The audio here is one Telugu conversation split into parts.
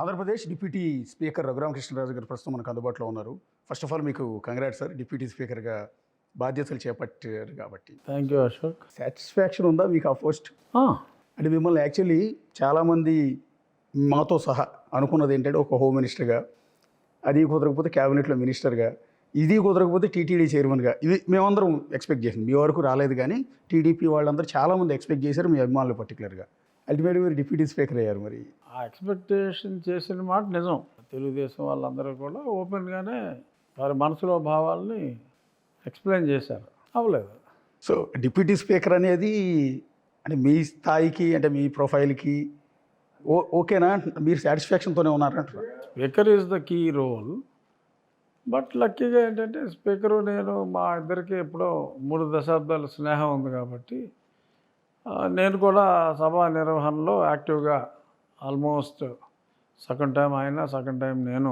ఆంధ్రప్రదేశ్ డిప్యూటీ స్పీకర్ రఘురామకృష్ణరాజు గారు ప్రస్తుతం మనకు అందుబాటులో ఉన్నారు. ఫస్ట్ ఆఫ్ ఆల్ మీకు కంగ్రాట్స్ సార్, డిప్యూటీ స్పీకర్గా బాధ్యతలు చేపట్టారు కాబట్టి. Thank you Ashok. సాటిస్ఫాక్షన్ ఉందా మీకు ఆ పోస్ట్? అంటే మిమ్మల్ని యాక్చువల్లీ చాలామంది మాతో సహా అనుకున్నది ఏంటంటే ఒక హోమ్ మినిస్టర్గా, అది కుదరకపోతే క్యాబినెట్లో మినిస్టర్గా, ఇది కుదరకపోతే టీటీడీ చైర్మన్గా, ఇవి మేమందరం ఎక్స్పెక్ట్ చేసాం. మీ వరకు రాలేదు కానీ టీడీపీ వాళ్ళందరూ చాలామంది ఎక్స్పెక్ట్ చేశారు, మీ అభిమానులు పర్టికులర్గా. అల్టిమేట్గా మీరు డిప్యూటీ స్పీకర్ అయ్యారు. మరి ఆ ఎక్స్పెక్టేషన్ చేసిన మాట నిజం. తెలుగుదేశం వాళ్ళందరూ కూడా ఓపెన్గానే వారి మనసులో భావాల్ని ఎక్స్ప్లెయిన్ చేశారు. అవ్వలేదు. సో డిప్యూటీ స్పీకర్ అనేది అంటే మీ స్థాయికి, అంటే మీ ప్రొఫైల్కి ఓకేనా? మీరు సాటిస్ఫాక్షన్తోనే ఉన్నారంటారు? Speaker is the key role. But లక్కీగా ఏంటంటే స్పీకరు నేను మా ఇద్దరికి ఎప్పుడో 3 దశాబ్దాల స్నేహం ఉంది కాబట్టి నేను కూడా సభా నిర్వహణలో యాక్టివ్గా ఆల్మోస్ట్ సగం టైం ఆయన, సగం టైం నేను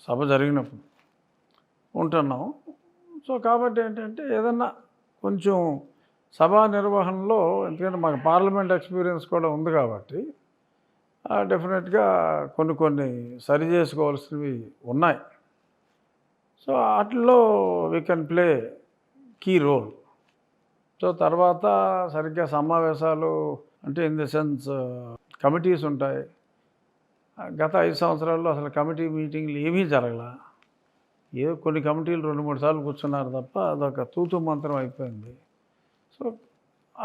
సభ జరిగినప్పుడు ఉంటున్నాం. సో కాబట్టి ఏంటంటే ఏదన్నా కొంచెం సభా నిర్వహణలో, ఎందుకంటే మాకు పార్లమెంట్ ఎక్స్పీరియన్స్ కూడా ఉంది కాబట్టి డెఫినెట్గా కొన్ని సరి చేసుకోవాల్సినవి ఉన్నాయి. సో వాటిల్లో we can play key role. So తర్వాత సరిగ్గా సమావేశాలు అంటే ఇన్ ది సెన్స్ కమిటీస్ ఉంటాయి. గత 5 సంవత్సరాల్లో అసలు కమిటీ మీటింగ్లు ఏమీ జరగల. ఏదో కొన్ని కమిటీలు 2-3 సార్లు కూర్చున్నారు తప్ప అదొక తూతు మంత్రం అయిపోయింది. సో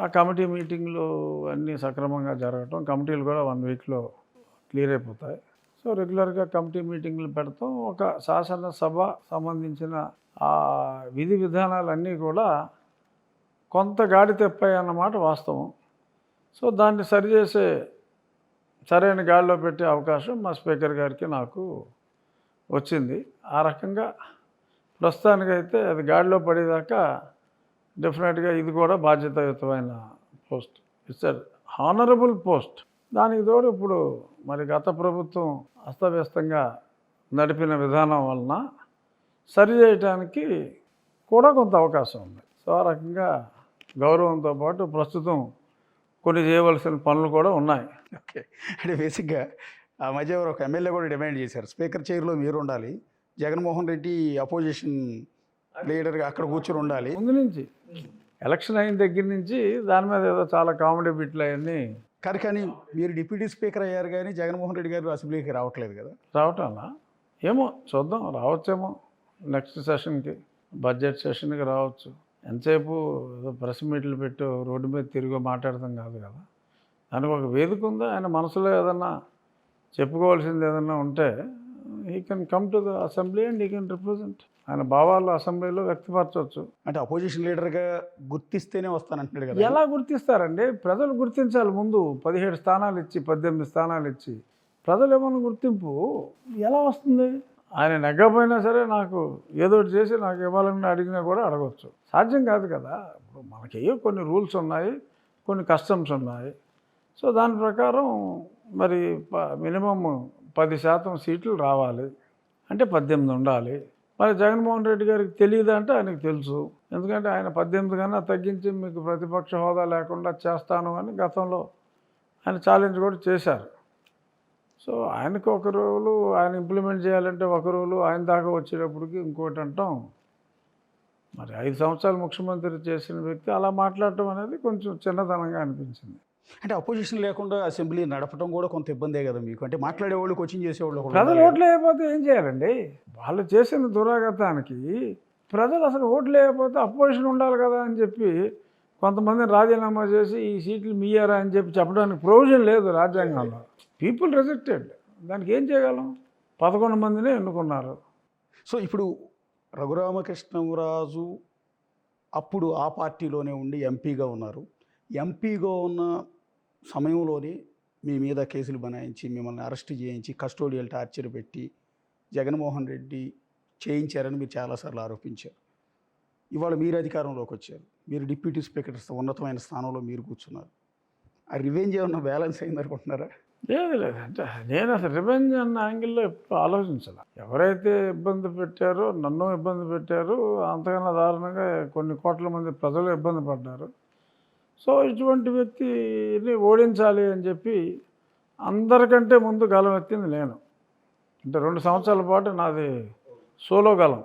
ఆ కమిటీ మీటింగ్లు అన్నీ సక్రమంగా జరగటం, కమిటీలు కూడా 1 వీక్లో క్లియర్ అయిపోతాయి. సో రెగ్యులర్గా కమిటీ మీటింగ్లు పెడతాం. ఒక శాసనసభ సంబంధించిన ఆ విధి విధానాలన్నీ కూడా కొంత గాడి తెప్పాయి అన్నమాట వాస్తవం. సో దాన్ని సరిచేసే, సరైన గాడిలో పెట్టే అవకాశం మా స్పీకర్ గారికి నాకు వచ్చింది. ఆ రకంగా ప్రస్తుతానికైతే అది గాడిలో పడేదాకా డెఫినెట్గా ఇది కూడా బాధ్యతాయుతమైన post. It's a honourable post. దానికి తోడు ఇప్పుడు మరి గత ప్రభుత్వం అస్తవ్యస్తంగా నడిపిన విధానం వలన సరి చేయటానికి కూడా కొంత అవకాశం ఉంది. సో ఆ రకంగా గౌరవంతో పాటు ప్రస్తుతం కొన్ని చేయవలసిన పనులు కూడా ఉన్నాయి. ఓకే. అంటే బేసిక్గా ఆ మధ్య ఒక ఎమ్మెల్యే కూడా డిమాండ్ చేశారు, స్పీకర్ చైర్లో మీరు ఉండాలి, జగన్మోహన్ రెడ్డి అపోజిషన్ లీడర్గా అక్కడ కూర్చొని ఉండాలి. ముందు నుంచి ఎలక్షన్ అయిన దగ్గర నుంచి దాని మీద ఏదో చాలా కామెడీ బిట్లు అవన్నీ. కానీ మీరు డిప్యూటీ స్పీకర్ అయ్యారు కానీ జగన్మోహన్ రెడ్డి గారు అసెంబ్లీకి రావట్లేదు కదా? రావటంలా ఏమో చూద్దాం, రావచ్చేమో నెక్స్ట్ సెషన్కి, బడ్జెట్ సెషన్కి రావచ్చు. ఎంతసేపు ఏదో ప్రెస్ మీట్లు పెట్టు రోడ్డు మీద తిరిగి మాట్లాడతాం కాదు కదా. దానికి ఒక వేదిక ఉందా, ఆయన మనసులో ఏదన్నా చెప్పుకోవాల్సింది ఏదన్నా ఉంటే he can come to the assembly and he can represent. ఆయన భావాలు అసెంబ్లీలో వ్యక్తపరచవచ్చు. అంటే అపోజిషన్ లీడర్గా గుర్తిస్తేనే వస్తానంటున్నాడు కదా? ఎలా గుర్తిస్తారండి? ప్రజలు గుర్తించాలి. ముందు 17 స్థానాలు ఇచ్చి 18 స్థానాలు ఇచ్చి ప్రజలు ఏమన్నా గుర్తింపు ఎలా వస్తుంది? ఆయన నెగ్గపోయినా సరే నాకు ఏదో ఒకటి చేసి నాకు ఇవ్వాలని అడిగినా కూడా అడగవచ్చు. సాధ్యం కాదు కదా. ఇప్పుడు మనకి కొన్ని రూల్స్ ఉన్నాయి, కొన్ని కస్టమ్స్ ఉన్నాయి. సో దాని ప్రకారం మరి మినిమం 10% సీట్లు రావాలి అంటే 18 ఉండాలి. మరి జగన్మోహన్ రెడ్డి గారికి తెలియదు అంటే ఆయనకు తెలుసు. ఎందుకంటే ఆయన 18 కన్నా తగ్గించి మీకు ప్రతిపక్ష హోదా లేకుండా చేస్తాను అని గతంలో ఆయన ఛాలెంజ్ కూడా చేశారు. సో ఆయనకు ఒక రూలు ఆయన ఇంప్లిమెంట్ చేయాలంటే ఒక రూలు, ఆయన దాకా వచ్చేటప్పటికి ఇంకోటి అంటాం. మరి 5 సంవత్సరాలు ముఖ్యమంత్రి చేసిన వ్యక్తి అలా మాట్లాడటం అనేది కొంచెం చిన్నతనంగా అనిపించింది. అంటే అపోజిషన్ లేకుండా అసెంబ్లీ నడపడం కూడా కొంత ఇబ్బందే కదా మీకు? అంటే మాట్లాడేవాళ్ళు, కోచింగ్ చేసేవాళ్ళు ప్రజలు ఓట్లు వేయకపోతే ఏం చేయాలండి? వాళ్ళు చేసిన దురాగతానికి ప్రజలు అసలు ఓట్లు వేయకపోతే అపోజిషన్ ఉండాలి కదా అని చెప్పి కొంతమందిని రాజీనామా చేసి ఈ సీట్లు మీయారా అని చెప్పి చెప్పడానికి ప్రొవిజన్ లేదు రాజ్యాంగంలో. People rejected. దానికి ఏం చేయగలం? 11 మందినే ఎన్నుకున్నారు. సో ఇప్పుడు రఘురామకృష్ణరాజు అప్పుడు ఆ పార్టీలోనే ఉండి ఎంపీగా ఉన్నారు. ఎంపీగా ఉన్న సమయంలోనే మీ మీద కేసులు బనాయించి మిమ్మల్ని అరెస్ట్ చేయించి కస్టోడియల్ టార్చర్ పెట్టి జగన్మోహన్ రెడ్డి చేయించారని మీరు చాలాసార్లు ఆరోపించారు. ఇవాళ మీరు అధికారంలోకి వచ్చారు, మీరు డిప్యూటీ స్పీకర్ ఉన్నతమైన స్థానంలో మీరు కూర్చున్నారు. ఆ రివెంజ్ ఏమన్నా బ్యాలెన్స్ అయింది అనుకుంటున్నారా? లేదు లేదంటే నేను అసలు రివెంజ్ అన్న యాంగిల్లో ఎప్పుడు ఆలోచించాల. ఎవరైతే ఇబ్బంది పెట్టారో, నన్ను ఇబ్బంది పెట్టారో, అంతకన్నా దారుణంగా కొన్ని కోట్ల మంది ప్రజలు ఇబ్బంది పడ్డారు. సో ఇటువంటి వ్యక్తిని ఓడించాలి అని చెప్పి అందరికంటే ముందు గలం ఎత్తింది నేను. అంటే 2 సంవత్సరాల పాటు నాది సోలో గలం.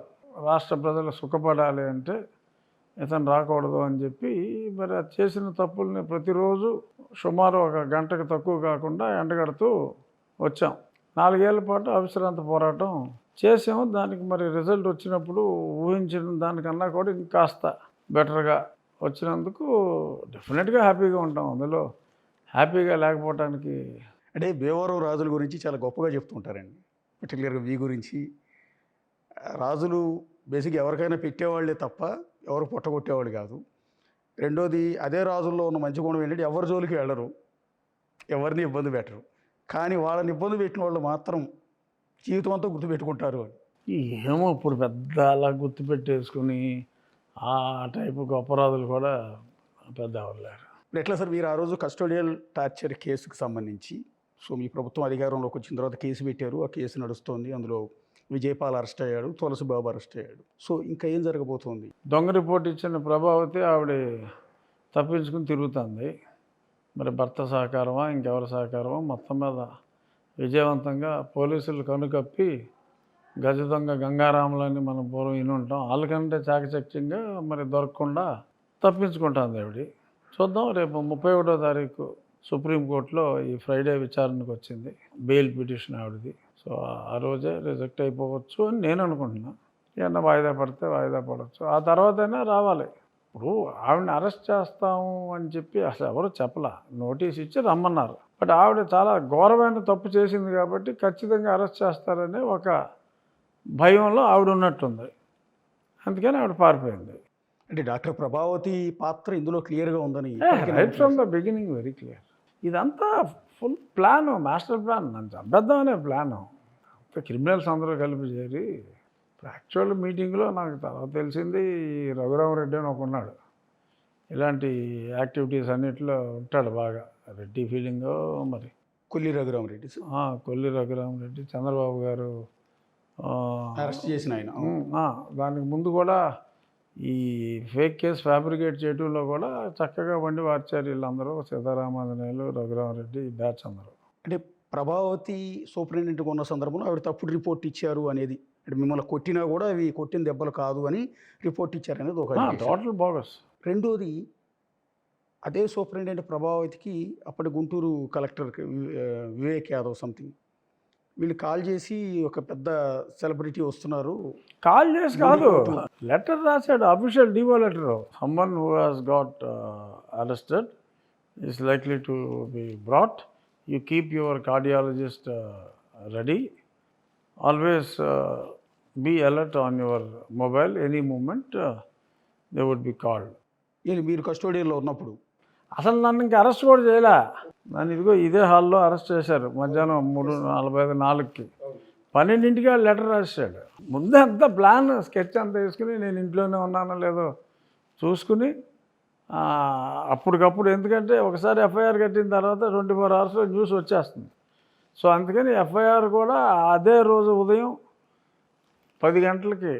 రాష్ట్ర ప్రజలు సుఖపడాలి అంటే ఇతను రాకూడదు అని చెప్పి మరి అది చేసిన తప్పుల్ని ప్రతిరోజు సుమారు 1 గంటకు తక్కువ కాకుండా ఎండగడుతూ వచ్చాం. 4 ఏళ్ల పాటు అవిశ్రాంత పోరాటం చేసాము. దానికి మరి రిజల్ట్ వచ్చినప్పుడు ఊహించిన దానికన్నా కూడా ఇంకాస్త బెటర్గా వచ్చినందుకు డెఫినెట్గా హ్యాపీగా ఉంటాం. అందులో హ్యాపీగా లేకపోవటానికి అంటే భీమవరం రాజుల గురించి చాలా గొప్పగా చెప్తుంటారండి. పర్టికులర్గా మీ గురించి. రాజులు బేసిక్గా ఎవరికైనా పెట్టేవాళ్ళే తప్ప ఎవరు పుట్టగొట్టేవాళ్ళు కాదు. రెండోది, అదే రాజుల్లో ఉన్న మంచి గుణం ఏంటంటే ఎవరి జోలికి వెళ్ళరు, ఎవరిని ఇబ్బంది పెట్టరు. కానీ వాళ్ళని ఇబ్బంది పెట్టిన వాళ్ళు మాత్రం జీవితం అంతా గుర్తుపెట్టుకుంటారు అని. ఏమో ఇప్పుడు పెద్ద అలా గుర్తుపెట్టేసుకుని ఆ టైపు గొప్ప రాజులు కూడా పెద్ద ఎవరు లేరు. ఇప్పుడు ఎట్లా సార్, మీరు ఆ రోజు కస్టోడియల్ టార్చర్ కేసుకు సంబంధించి మీ ప్రభుత్వం అధికారంలోకి వచ్చిన తర్వాత కేసు పెట్టారు. ఆ కేసు నడుస్తోంది. అందులో విజయపాల్ అరెస్ట్ అయ్యాడు, తులసిబాబు అరెస్ట్ అయ్యాడు. ఇంకా ఏం జరగబోతోంది? దొంగ రిపోర్ట్ ఇచ్చిన ప్రభావతి ఆవిడ తప్పించుకుని తిరుగుతుంది. మరి భర్త సహకారమా ఇంకెవరి సహకారమా మొత్తం మీద విజయవంతంగా పోలీసులు కనుకప్పి గజ దొంగ గంగారాములని మనం పూర్వం విని ఉంటాం. వాళ్ళకంటే చాకచక్యంగా మరి దొరకకుండా తప్పించుకుంటుంది ఆవిడ. చూద్దాం, రేపు 31వ తారీఖు సుప్రీంకోర్టులో ఈ ఫ్రైడే విచారణకు వచ్చింది బెయిల్ పిటిషన్ ఆవిడది. సో ఆ రోజే రిజెక్ట్ అయిపోవచ్చు అని నేను అనుకుంటున్నా. ఏమన్నా వాయిదా పడితే వాయిదా పడవచ్చు, ఆ తర్వాతైనా రావాలి. ఇప్పుడు ఆవిడని అరెస్ట్ చేస్తాము అని చెప్పి అసలు ఎవరు చెప్పలా, నోటీస్ ఇచ్చి రమ్మన్నారు. బట్ ఆవిడ చాలా ఘోరమైన తప్పు చేసింది కాబట్టి ఖచ్చితంగా అరెస్ట్ చేస్తారనే ఒక భయంలో ఆవిడ ఉన్నట్టుంది. అందుకని ఆవిడ పారిపోయింది. అంటే డాక్టర్ ప్రభావతి పాత్ర ఇందులో క్లియర్గా ఉందని right from the beginning very clear. ఇదంతా ఫుల్ ప్లాను, మాస్టర్ ప్లాన్. నన్ను చంపేద్దాం అనే ప్లాను. క్రిమినల్స్ అందరూ కలిపి చేరి యాక్చువల్ మీటింగ్లో నాకు తర్వాత తెలిసింది రఘురామరెడ్డి అని ఒక ఉన్నాడు. ఇలాంటి యాక్టివిటీస్ అన్నింటిలో ఉంటాడు బాగా. రెడ్డి ఫీలింగో మరి కొల్లి రఘురామరెడ్డి. కొల్లి రఘురామరెడ్డి చంద్రబాబు గారు అరెస్ట్ చేసిన ఆయన. దానికి ముందు కూడా ఈ ఫేక్ కేసు ఫ్యాబ్రికేట్ చేయడంలో కూడా చక్కగా వండి వార్చారు వీళ్ళందరూ. సీతారామాంజనేయులు, రఘురామరెడ్డి, బ్యాచ్ అందరూ. అంటే ప్రభావతి సూపరింటెండెంట్గా ఉన్న సందర్భంలో ఆవిడ తప్పుడు రిపోర్ట్ ఇచ్చారు అనేది, అంటే మిమ్మల్ని కొట్టినా కూడా అవి కొట్టిన దెబ్బలు కాదు అని రిపోర్ట్ ఇచ్చారు అనేది ఒక టోటల్ బోగస్. రెండోది, అదే సూపరింటెండెంట్ ప్రభావతికి అప్పటి గుంటూరు కలెక్టర్ వివేక్ యాదవ్ సంథింగ్ వీళ్ళు కాల్ చేసి ఒక పెద్ద సెలబ్రిటీ వస్తున్నారు, కాల్ చేసి కాదు, లెటర్ రాశాడు, official DO letter. Someone who has got arrested is likely to be brought. You keep your cardiologist ready. Always be alert on your mobile. Any moment they would be called. మీరు కస్టోడియన్లో ఉన్నప్పుడు అసలు నన్ను ఇంకా అరెస్ట్ కూడా చేయలే. నన్ను ఇదిగో ఇదే హాల్లో అరెస్ట్ చేశారు మధ్యాహ్నం 3:45, 4కి. 12ంటికి లెటర్ రాశాడు. ముందే అంతా ప్లాన్ స్కెచ్ అంతా వేసుకుని నేను ఇంట్లోనే ఉన్నానో లేదో చూసుకుని అప్పటికప్పుడు, ఎందుకంటే ఒకసారి ఎఫ్ఐఆర్ కట్టిన తర్వాత 24 అవర్స్లో న్యూస్ వచ్చేస్తుంది. సో అందుకని ఎఫ్ఐఆర్ కూడా అదే రోజు ఉదయం 10 గంటలకి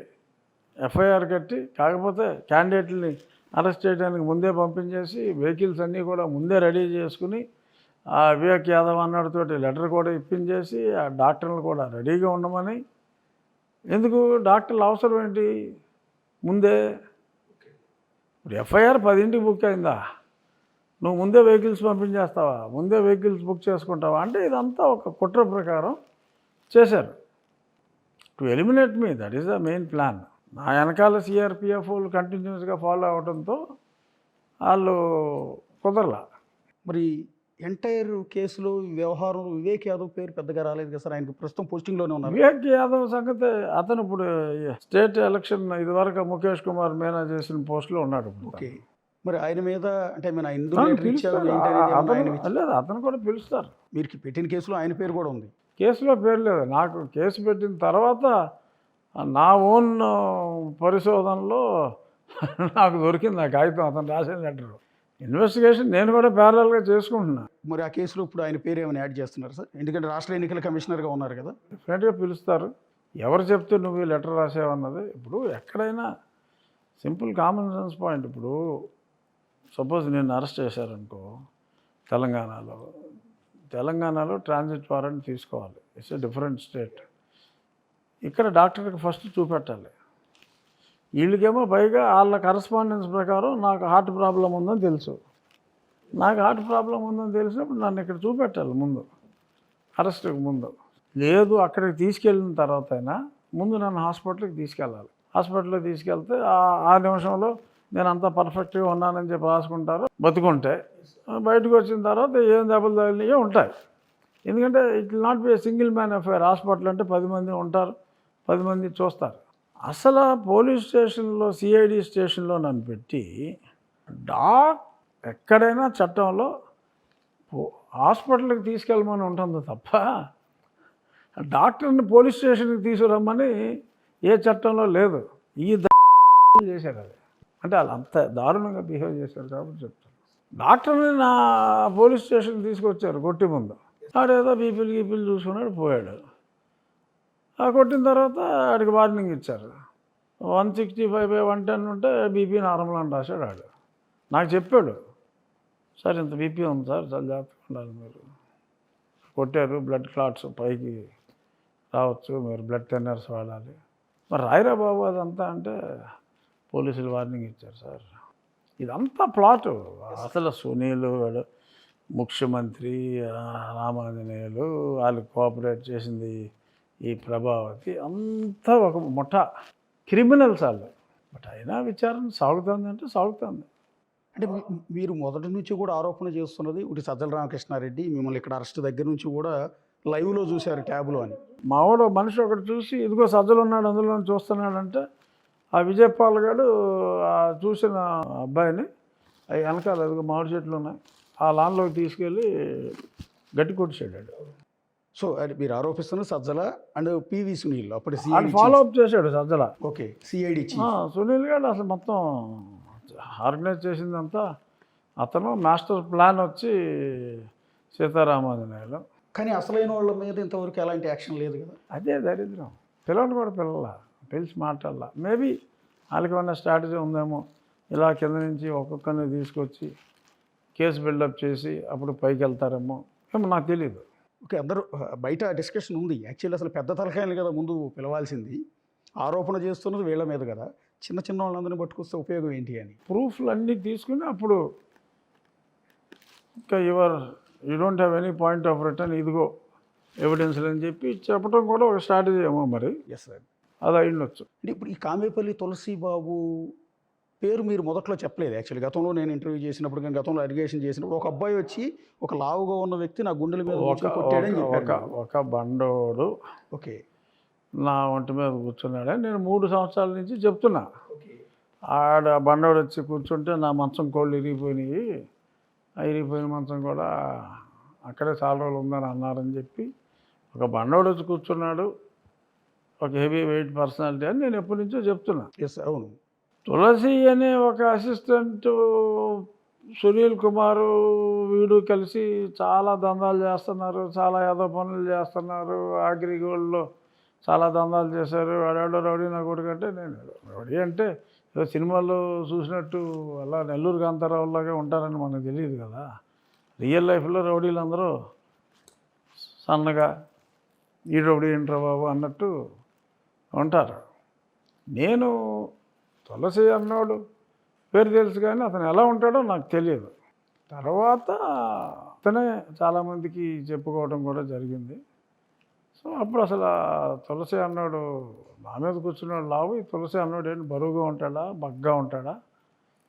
ఎఫ్ఐఆర్ కట్టి, కాకపోతే క్యాండిడేట్ని అరెస్ట్ చేయడానికి ముందే పంపించేసి వెహికల్స్ అన్నీ కూడా ముందే రెడీ చేసుకుని ఆ వివేక్ యాదవ్ అన్నాడితోటి లెటర్ కూడా ఇప్పించేసి ఆ డాక్టర్లు కూడా రెడీగా ఉండమని. ఎందుకు డాక్టర్లు అవసరం ఏంటి? ముందే ఇప్పుడు ఎఫ్ఐఆర్ 10ంటికి బుక్ అయిందా, నువ్వు ముందే వెహికల్స్ పంపించేస్తావా, ముందే వెహికల్స్ బుక్ చేసుకుంటావా అంటే ఇదంతా ఒక కుట్ర ప్రకారం చేశారు. To eliminate me, that is the main plan. నా వెనకాల సిఆర్పిఎఫ్ వాళ్ళు కంటిన్యూస్గా ఫాలో అవడంతో వాళ్ళు కుదరలా. మరి ఎంటైర్ కేసులో వ్యవహారం వివేక్ యాదవ్ పేరు పెద్దగా రాలేదు కదా సార్? ఆయనకి ప్రస్తుతం పోస్టింగ్లోనే ఉన్నారు. వివేక్ యాదవ్ సంగతి అతను ఇప్పుడు స్టేట్ ఎలక్షన్ ఇదివరకు ముఖేష్ కుమార్ మీనా చేసిన పోస్టులో ఉన్నాడు. ఓకే, మరి ఆయన మీద అంటే లేదు, అతను కూడా పిలుస్తారు. మీరు పెట్టిన కేసులో ఆయన పేరు కూడా ఉంది. కేసులో పేరు లేదు. నాకు కేసు పెట్టిన తర్వాత నా ఓన్ పరిశోధనలో నాకు దొరికింది ఆ కాగితం, అతను రాసిన లెటరు. ఇన్వెస్టిగేషన్ నేను కూడా ప్యారలల్గా చేసుకుంటున్నా. మరి ఆ కేసులో ఇప్పుడు ఆయన పేరు ఏమైనా యాడ్ చేస్తున్నారు సార్? ఎందుకంటే రాష్ట్ర ఎన్నికల కమిషనర్గా ఉన్నారు కదా. డెఫినెట్గా పిలుస్తారు. ఎవరు చెప్తే నువ్వు ఈ లెటర్ రాసావన్నది. ఇప్పుడు ఎక్కడైనా సింపుల్ కామన్ సెన్స్ పాయింట్. ఇప్పుడు సపోజ్ నేను అరెస్ట్ చేశారనుకో తెలంగాణలో ట్రాన్సిట్ వారెంట్ తీసుకోవాలి. It's a different state. ఇక్కడ డాక్టర్కి ఫస్ట్ చూపెట్టాలి. వీళ్ళకేమో పైగా వాళ్ళ కరస్పాండెన్స్ ప్రకారం నాకు హార్ట్ ప్రాబ్లం ఉందని తెలుసు. నాకు హార్ట్ ప్రాబ్లం ఉందని తెలిసినప్పుడు నన్ను ఇక్కడ చూపెట్టాలి ముందు, అరెస్ట్కి ముందు. లేదు అక్కడికి తీసుకెళ్ళిన తర్వాత అయినా ముందు నన్ను హాస్పిటల్కి తీసుకెళ్ళాలి. హాస్పిటల్కి తీసుకెళ్తే ఆ నిమిషంలో నేను అంతా పర్ఫెక్ట్గా ఉన్నానని చెప్పి రాసుకుంటారు. బతుకుంటే బయటకు వచ్చిన తర్వాత ఏం దెబ్బలు తగిలినాయో ఉంటాయి. ఎందుకంటే it will not be a single man affair. Hospital అంటే 10 మంది ఉంటారు, 10 మంది చూస్తారు. అసలు పోలీస్ స్టేషన్లో, సిఐడి స్టేషన్లో నన్ను పెట్టి ఎక్కడైనా చట్టంలో హాస్పిటల్కి తీసుకెళ్ళమని ఉంటుంది తప్ప డాక్టర్ని పోలీస్ స్టేషన్కి తీసుకురమ్మని ఏ చట్టంలో లేదు. ఈ చేశారు అది. అంటే వాళ్ళు అంత దారుణంగా బిహేవ్ చేశారు కాబట్టి చెప్తాను. డాక్టర్ని నా పోలీస్ స్టేషన్కి తీసుకొచ్చారు కొట్టి ముందు. ఆడేదో బీపీలు చూసుకున్నాడు, పోయాడు. కొట్టిన తర్వాత ఆడికి వార్నింగ్ ఇచ్చారు. 165/110 ఉంటే బీపీ నార్మల్ అని రాశాడు. ఆడు నాకు చెప్పాడు, సార్ ఇంత బీపీ ఉంది సార్, చాలా జాగ్రత్తగా ఉండాలి మీరు. కొట్టారు, బ్లడ్ క్లాట్స్ పైకి రావచ్చు, మీరు బ్లడ్ థిన్నర్స్ వాడాలి. మరి రాయరా బాబు అదంతా అంటే పోలీసులు వార్నింగ్ ఇచ్చారు సార్. ఇదంతా ప్లాటు. అసలు సునీల్ ముఖ్యమంత్రి, రామాంజనేయులు వాళ్ళు కోఆపరేట్ చేసింది ఈ ప్రభావతి, అంతా ఒక ముఠా క్రిమినల్స్ వాళ్ళు. బట్ అయినా విచారణ సాగుతుంది అంటే సాగుతుంది. అంటే మీరు మొదటి నుంచి కూడా ఆరోపణ చేస్తున్నది ఒకటి సజ్జల రామకృష్ణారెడ్డి మిమ్మల్ని ఇక్కడ అరెస్ట్ దగ్గర నుంచి కూడా లైవ్లో చూశారు ట్యాబ్లో అని. మావాడు మనిషి ఒకటి చూసి ఇదిగో సజ్జలు ఉన్నాడు అందులో చూస్తున్నాడంటే ఆ విజయపాల్ గారు చూసిన అబ్బాయిని వెనకాల అదిగో మామిడి చెట్లు ఉన్నాయి ఆ లాన్లోకి తీసుకెళ్ళి గట్టి కొట్టేసాడు. సో అది మీరు ఆరోపిస్తున్న సజ్జల అండ్ పివి సునీల్ అప్పుడు ఫాలో అప్ చేశాడు సజ్జల. ఓకే, సిఐడి సునీల్ గారు అసలు మొత్తం ఆర్గనైజ్ చేసిందంతా అతను. మాస్టర్ ప్లాన్ వచ్చి సీతారామాంజనేయులు. కానీ అసలైన వాళ్ళ మీద ఇంతవరకు ఎలాంటి యాక్షన్ లేదు కదా. అదే దరిద్రం. పిల్లలు కూడా పిలిచి మాట్లాడాల. మేబీ వాళ్ళకి ఏమైనా స్ట్రాటజీ ఉందేమో, ఇలా కింద నుంచి ఒక్కొక్కరిని తీసుకొచ్చి కేసు బిల్డప్ చేసి అప్పుడు పైకి వెళ్తారేమో, ఏమో నాకు తెలియదు. ఓకే, అందరూ బయట డిస్కషన్ ఉంది. యాక్చువల్లీ అసలు పెద్ద తలకాయలు కదా ముందు పిలవాల్సింది. ఆరోపణ చేస్తున్నది వీళ్ళ మీద కదా, చిన్న చిన్న వాళ్ళందరినీ పట్టుకొస్తే ఉపయోగం ఏంటి అని. ప్రూఫ్లు అన్నీ తీసుకుని అప్పుడు ఇంకా you don't have any point of return, ఇదిగో ఎవిడెన్స్లు అని చెప్పి చెప్పడం కూడా ఒక స్ట్రాటజీ ఏమో మరి. ఎస్ సార్, అది అయ్యుండొచ్చు. అంటే ఇప్పుడు ఈ కామేపల్లి తులసిబాబు పేరు మీరు మొదట్లో చెప్పలేదు. యాక్చువల్లీ గతంలో నేను ఇంటర్వ్యూ చేసినప్పుడు కానీ గతంలో అలిగేషన్ చేసినప్పుడు ఒక అబ్బాయి వచ్చి ఒక లావుగా ఉన్న వ్యక్తి నా గుండెల మీద కొట్టాడని చెప్పాడు. ఒక బండోడు ఓకే నా ఒంటి మీద కూర్చున్నాడని నేను 3 సంవత్సరాల నుంచి చెప్తున్నా. ఆడ బండోడు వచ్చి కూర్చుంటే నా మంచం కోళ్ళు ఇరిగిపోయినాయి, ఇరిగిపోయిన మంచం కూడా అక్కడే చాలా రోజులు ఉందని అన్నారని చెప్పి ఒక బండోడు వచ్చి కూర్చున్నాడు, ఒక హెవీ వెయిట్ పర్సనాలిటీ అని నేను ఎప్పటి నుంచో చెప్తున్నా. ఎస్ అవును. తులసి అనే ఒక అసిస్టెంట్ సునీల్ కుమారు వీడు కలిసి చాలా దందాలు చేస్తున్నారు, చాలా ఏదో పనులు చేస్తున్నారు. అగ్రిగోల్డ్లో చాలా దందాలు చేశారు. వాడాడో రౌడీ నా కొడుకంటే నేను రౌడీ అంటే ఏదో సినిమాల్లో చూసినట్టు అలా నెల్లూరు కాంతారావులాగా ఉంటారని మనకు తెలియదు కదా. రియల్ లైఫ్లో రౌడీలు అందరూ సన్నగా ఈ రౌడీ ఏంట్రా బాబు అన్నట్టు ఉంటారు. నేను తులసి అన్నాడు పేరు తెలుసు కానీ అతను ఎలా ఉంటాడో నాకు తెలియదు. తర్వాత అతనే చాలామందికి చెప్పుకోవడం కూడా జరిగింది. సో అప్పుడు అసలు తులసి అన్నాడు నా మీద కూర్చున్నాడు లావు, ఈ తులసి అన్నాడు ఏంటి బరువుగా ఉంటాడా బగ్గా ఉంటాడా,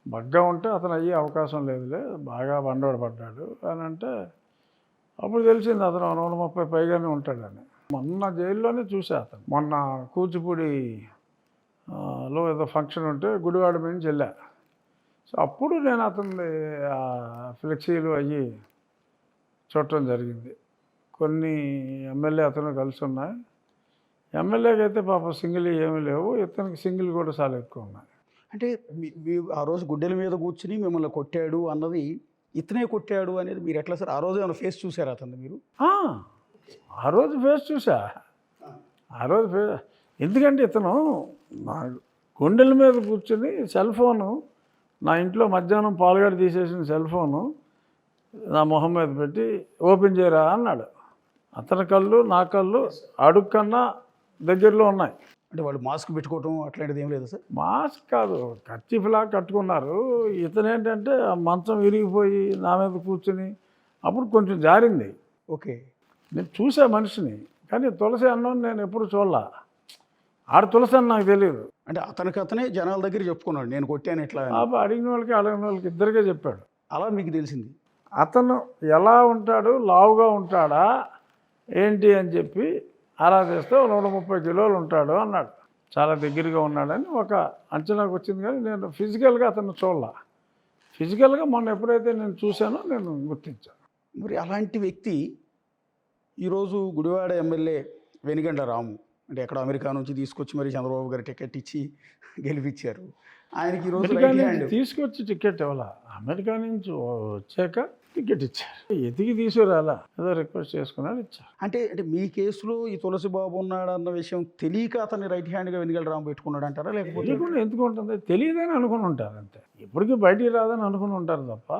బగ్గా ఉంటే అతను అయ్యే అవకాశం లేదులే, బాగా బండోడు పడ్డాడు అని అంటే అప్పుడు తెలిసింది అతను 130 పైగానే ఉంటాడని. మొన్న జైల్లోనే చూసా అతను. మొన్న కూచిపూడి లో ఏదో ఫంక్షన్ ఉంటే గుడివాడ నుంచి వెళ్ళా. సో అప్పుడు నేను అతని ఫ్లెక్సీలు అయ్యి చూడటం జరిగింది. కొన్ని ఎమ్మెల్యే అతను కలిసి ఉన్నాయి. ఎమ్మెల్యేకి అయితే పాపం సింగిల్ ఏమీ లేవు, ఇతనికి సింగిల్ కూడా చాలా ఎక్కువ ఉన్నాయి. అంటే ఆ రోజు గుడ్డెల మీద కూర్చుని మిమ్మల్ని కొట్టాడు అన్నది ఇతనే కొట్టాడు అనేది మీరు ఎట్లా సార్? ఆ రోజు ఏమైనా ఫేస్ చూసారా అతను మీరు? ఆ రోజు ఫేస్ చూసా. ఆ రోజు ఎందుకంటే ఇతను నా గుండెల మీద కూర్చొని సెల్ ఫోను నా ఇంట్లో మధ్యాహ్నం పాలుగడ తీసేసిన సెల్ ఫోను నా మొహం మీద పెట్టి ఓపెన్ చేయరా అన్నాడు. అతని కళ్ళు నా కళ్ళు అడుగు కన్నా దగ్గరలో ఉన్నాయి. అంటే వాళ్ళు మాస్క్ పెట్టుకోవటం అట్లాంటిది ఏం లేదు సార్? మాస్క్ కాదు, కర్చీఫ్లా కట్టుకున్నారు. ఇతనేంటంటే ఆ మంచం విరిగిపోయి నా మీద కూర్చుని అప్పుడు కొంచెం జారింది. ఓకే. నేను చూసా మనిషిని, కానీ తులసి అన్నం నేను ఎప్పుడు చూడలా. ఆడ తులసి అని నాకు తెలియదు. అంటే అతనే జనాల దగ్గర చెప్పుకున్నాడు నేను కొట్టాను ఇట్లా అని. పాప అడిగిన వాళ్ళకి ఇద్దరికే చెప్పాడు. అలా మీకు తెలిసింది. అతను ఎలా ఉంటాడు, లావుగా ఉంటాడా ఏంటి అని చెప్పి అలా చేస్తే 130 కిలోలు ఉంటాడు అన్నాడు. చాలా దగ్గరగా ఉన్నాడని ఒక అంచనాకు వచ్చింది, కానీ నేను ఫిజికల్గా అతను చూడలా. ఫిజికల్గా మొన్న ఎప్పుడైతే నేను చూశానో నేను గుర్తించాను. మరి అలాంటి వ్యక్తి ఈరోజు గుడివాడ ఎమ్మెల్యే వెనిగండ్ల రాము, అంటే ఎక్కడ అమెరికా నుంచి తీసుకొచ్చి మరి చంద్రబాబు గారు టికెట్ ఇచ్చి గెలిపించారు. ఆయనకి ఈరోజు అమెరికా రైట్ నుంచి హ్యాండ్. తీసుకొచ్చి టికెట్ ఇవ్వాల, అమెరికా నుంచి వచ్చాక టికెట్ ఇచ్చారు. ఎతికి తీసుకురాలా, ఏదో రిక్వెస్ట్ చేసుకున్నాడు, ఇచ్చారు. అంటే అంటే మీ కేసులో ఈ తులసి బాబు ఉన్నాడు అన్న విషయం తెలియక అతన్ని రైట్ హ్యాండ్గా వెనిగండ్ల రాము పెట్టుకున్నాడు అంటారా, లేకపోతే తెలియకుండా ఎందుకు ఉంటుంది? తెలియదని అనుకుని ఉంటారు అంతే. ఇప్పటికీ బయటికి రాదని అనుకుని ఉంటారు తప్ప,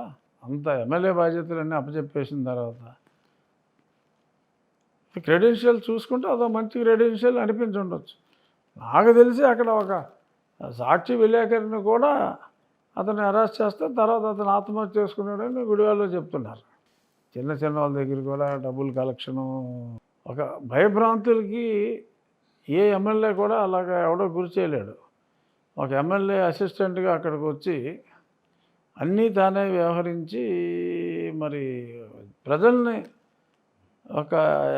అంత ఎమ్మెల్యే బాధ్యతలన్నీ అప్పచెప్పేసిన తర్వాత క్రెడెన్షియల్ చూసుకుంటే అదో మంచి క్రెడెన్షియల్ అనిపించి ఉండొచ్చు. నాకు తెలిసి అక్కడ ఒక సాక్షి విలేకరిని కూడా అతను అరెస్ట్ చేస్తే తర్వాత అతను ఆత్మహత్య చేసుకున్నాడని గుడివాడలో చెప్తున్నారు. చిన్న చిన్న వాళ్ళ దగ్గర కూడా డబ్బులు కలెక్షను, ఒక భయభ్రాంతులకి ఏ ఎమ్మెల్యే కూడా అలాగ ఎవడో గురి చేయలేడు. ఒక ఎమ్మెల్యే అసిస్టెంట్గా అక్కడికి వచ్చి అన్నీ తానే వ్యవహరించి మరి ప్రజల్ని, ఒక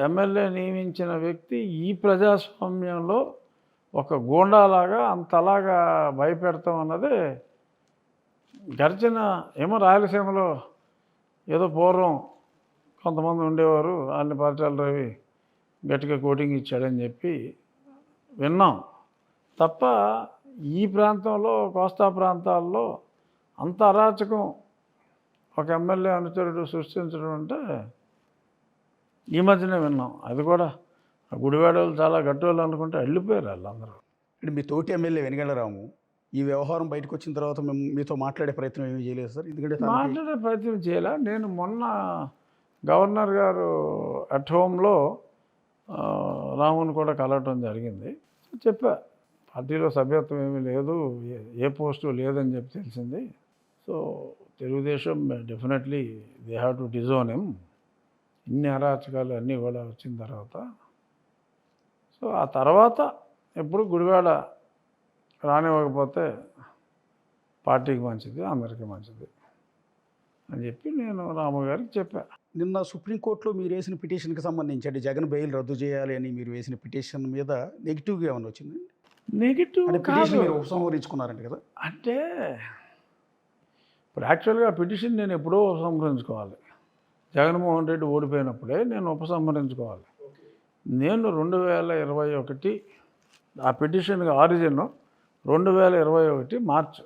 ఎమ్మెల్యే నియమించిన వ్యక్తి ఈ ప్రజాస్వామ్యంలో ఒక గూండాలాగా అంతలాగా భయపెడతాం అన్నదే గర్జన. ఏమో రాయలసీమలో ఏదో పూర్వం కొంతమంది ఉండేవారు, వాళ్ళని పరిటాల రవి గట్టిగా కోటింగ్ ఇచ్చాడని చెప్పి విన్నాం తప్ప, ఈ ప్రాంతంలో కోస్తా ప్రాంతాల్లో అంత అరాచకం ఒక ఎమ్మెల్యే అనుచరుడు సృష్టించడం అంటే ఈ మధ్యనే విన్నాం. అది కూడా గుడివాడ వాళ్ళు చాలా గట్టోళ్ళు అనుకుంటే వెళ్ళిపోయారు వాళ్ళందరూ. అంటే మీ తోటి ఎమ్మెల్యే వెనిగండ్ల రాము ఈ వ్యవహారం బయటకు వచ్చిన తర్వాత మేము మీతో మాట్లాడే ప్రయత్నం ఏమీ చేయలేదు సార్? ఎందుకంటే మాట్లాడే ప్రయత్నం చేయాలా. నేను మొన్న గవర్నర్ గారు అట్ హోమ్లో రాముని కూడా కలవటం జరిగింది. చెప్పా, పార్టీలో సభ్యత్వం ఏమీ లేదు, ఏ పోస్టు లేదని చెప్పి తెలిసింది. So Telugu Desam definitely they have to disown him. ఇన్ని అరాచకాలు అన్నీ కూడా వచ్చిన తర్వాత, సో ఆ తర్వాత ఎప్పుడు గుడివాడ రానివ్వకపోతే పార్టీకి మంచిది, అందరికీ మంచిది అని చెప్పి నేను రామగారికి చెప్పా. నిన్న సుప్రీంకోర్టులో మీరు వేసిన పిటిషన్కి సంబంధించి, అంటే జగన్ బెయిల్ రద్దు చేయాలి అని మీరు వేసిన పిటిషన్ మీద నెగిటివ్గా ఏమైనా వచ్చింది? నెగిటివ్ అంటే పిటిషన్ మీరు ఉపసంహరించుకున్నారంట కదా? అంటే ఇప్పుడు యాక్చువల్గా పిటిషన్ నేను ఎప్పుడో ఉపసంహరించుకోవాలి. జగన్మోహన్ రెడ్డి ఓడిపోయినప్పుడే నేను ఉపసంహరించుకోవాలి. నేను 2021 ఆ పిటిషన్కి ఆరిజిన్ 2021 మార్చ్.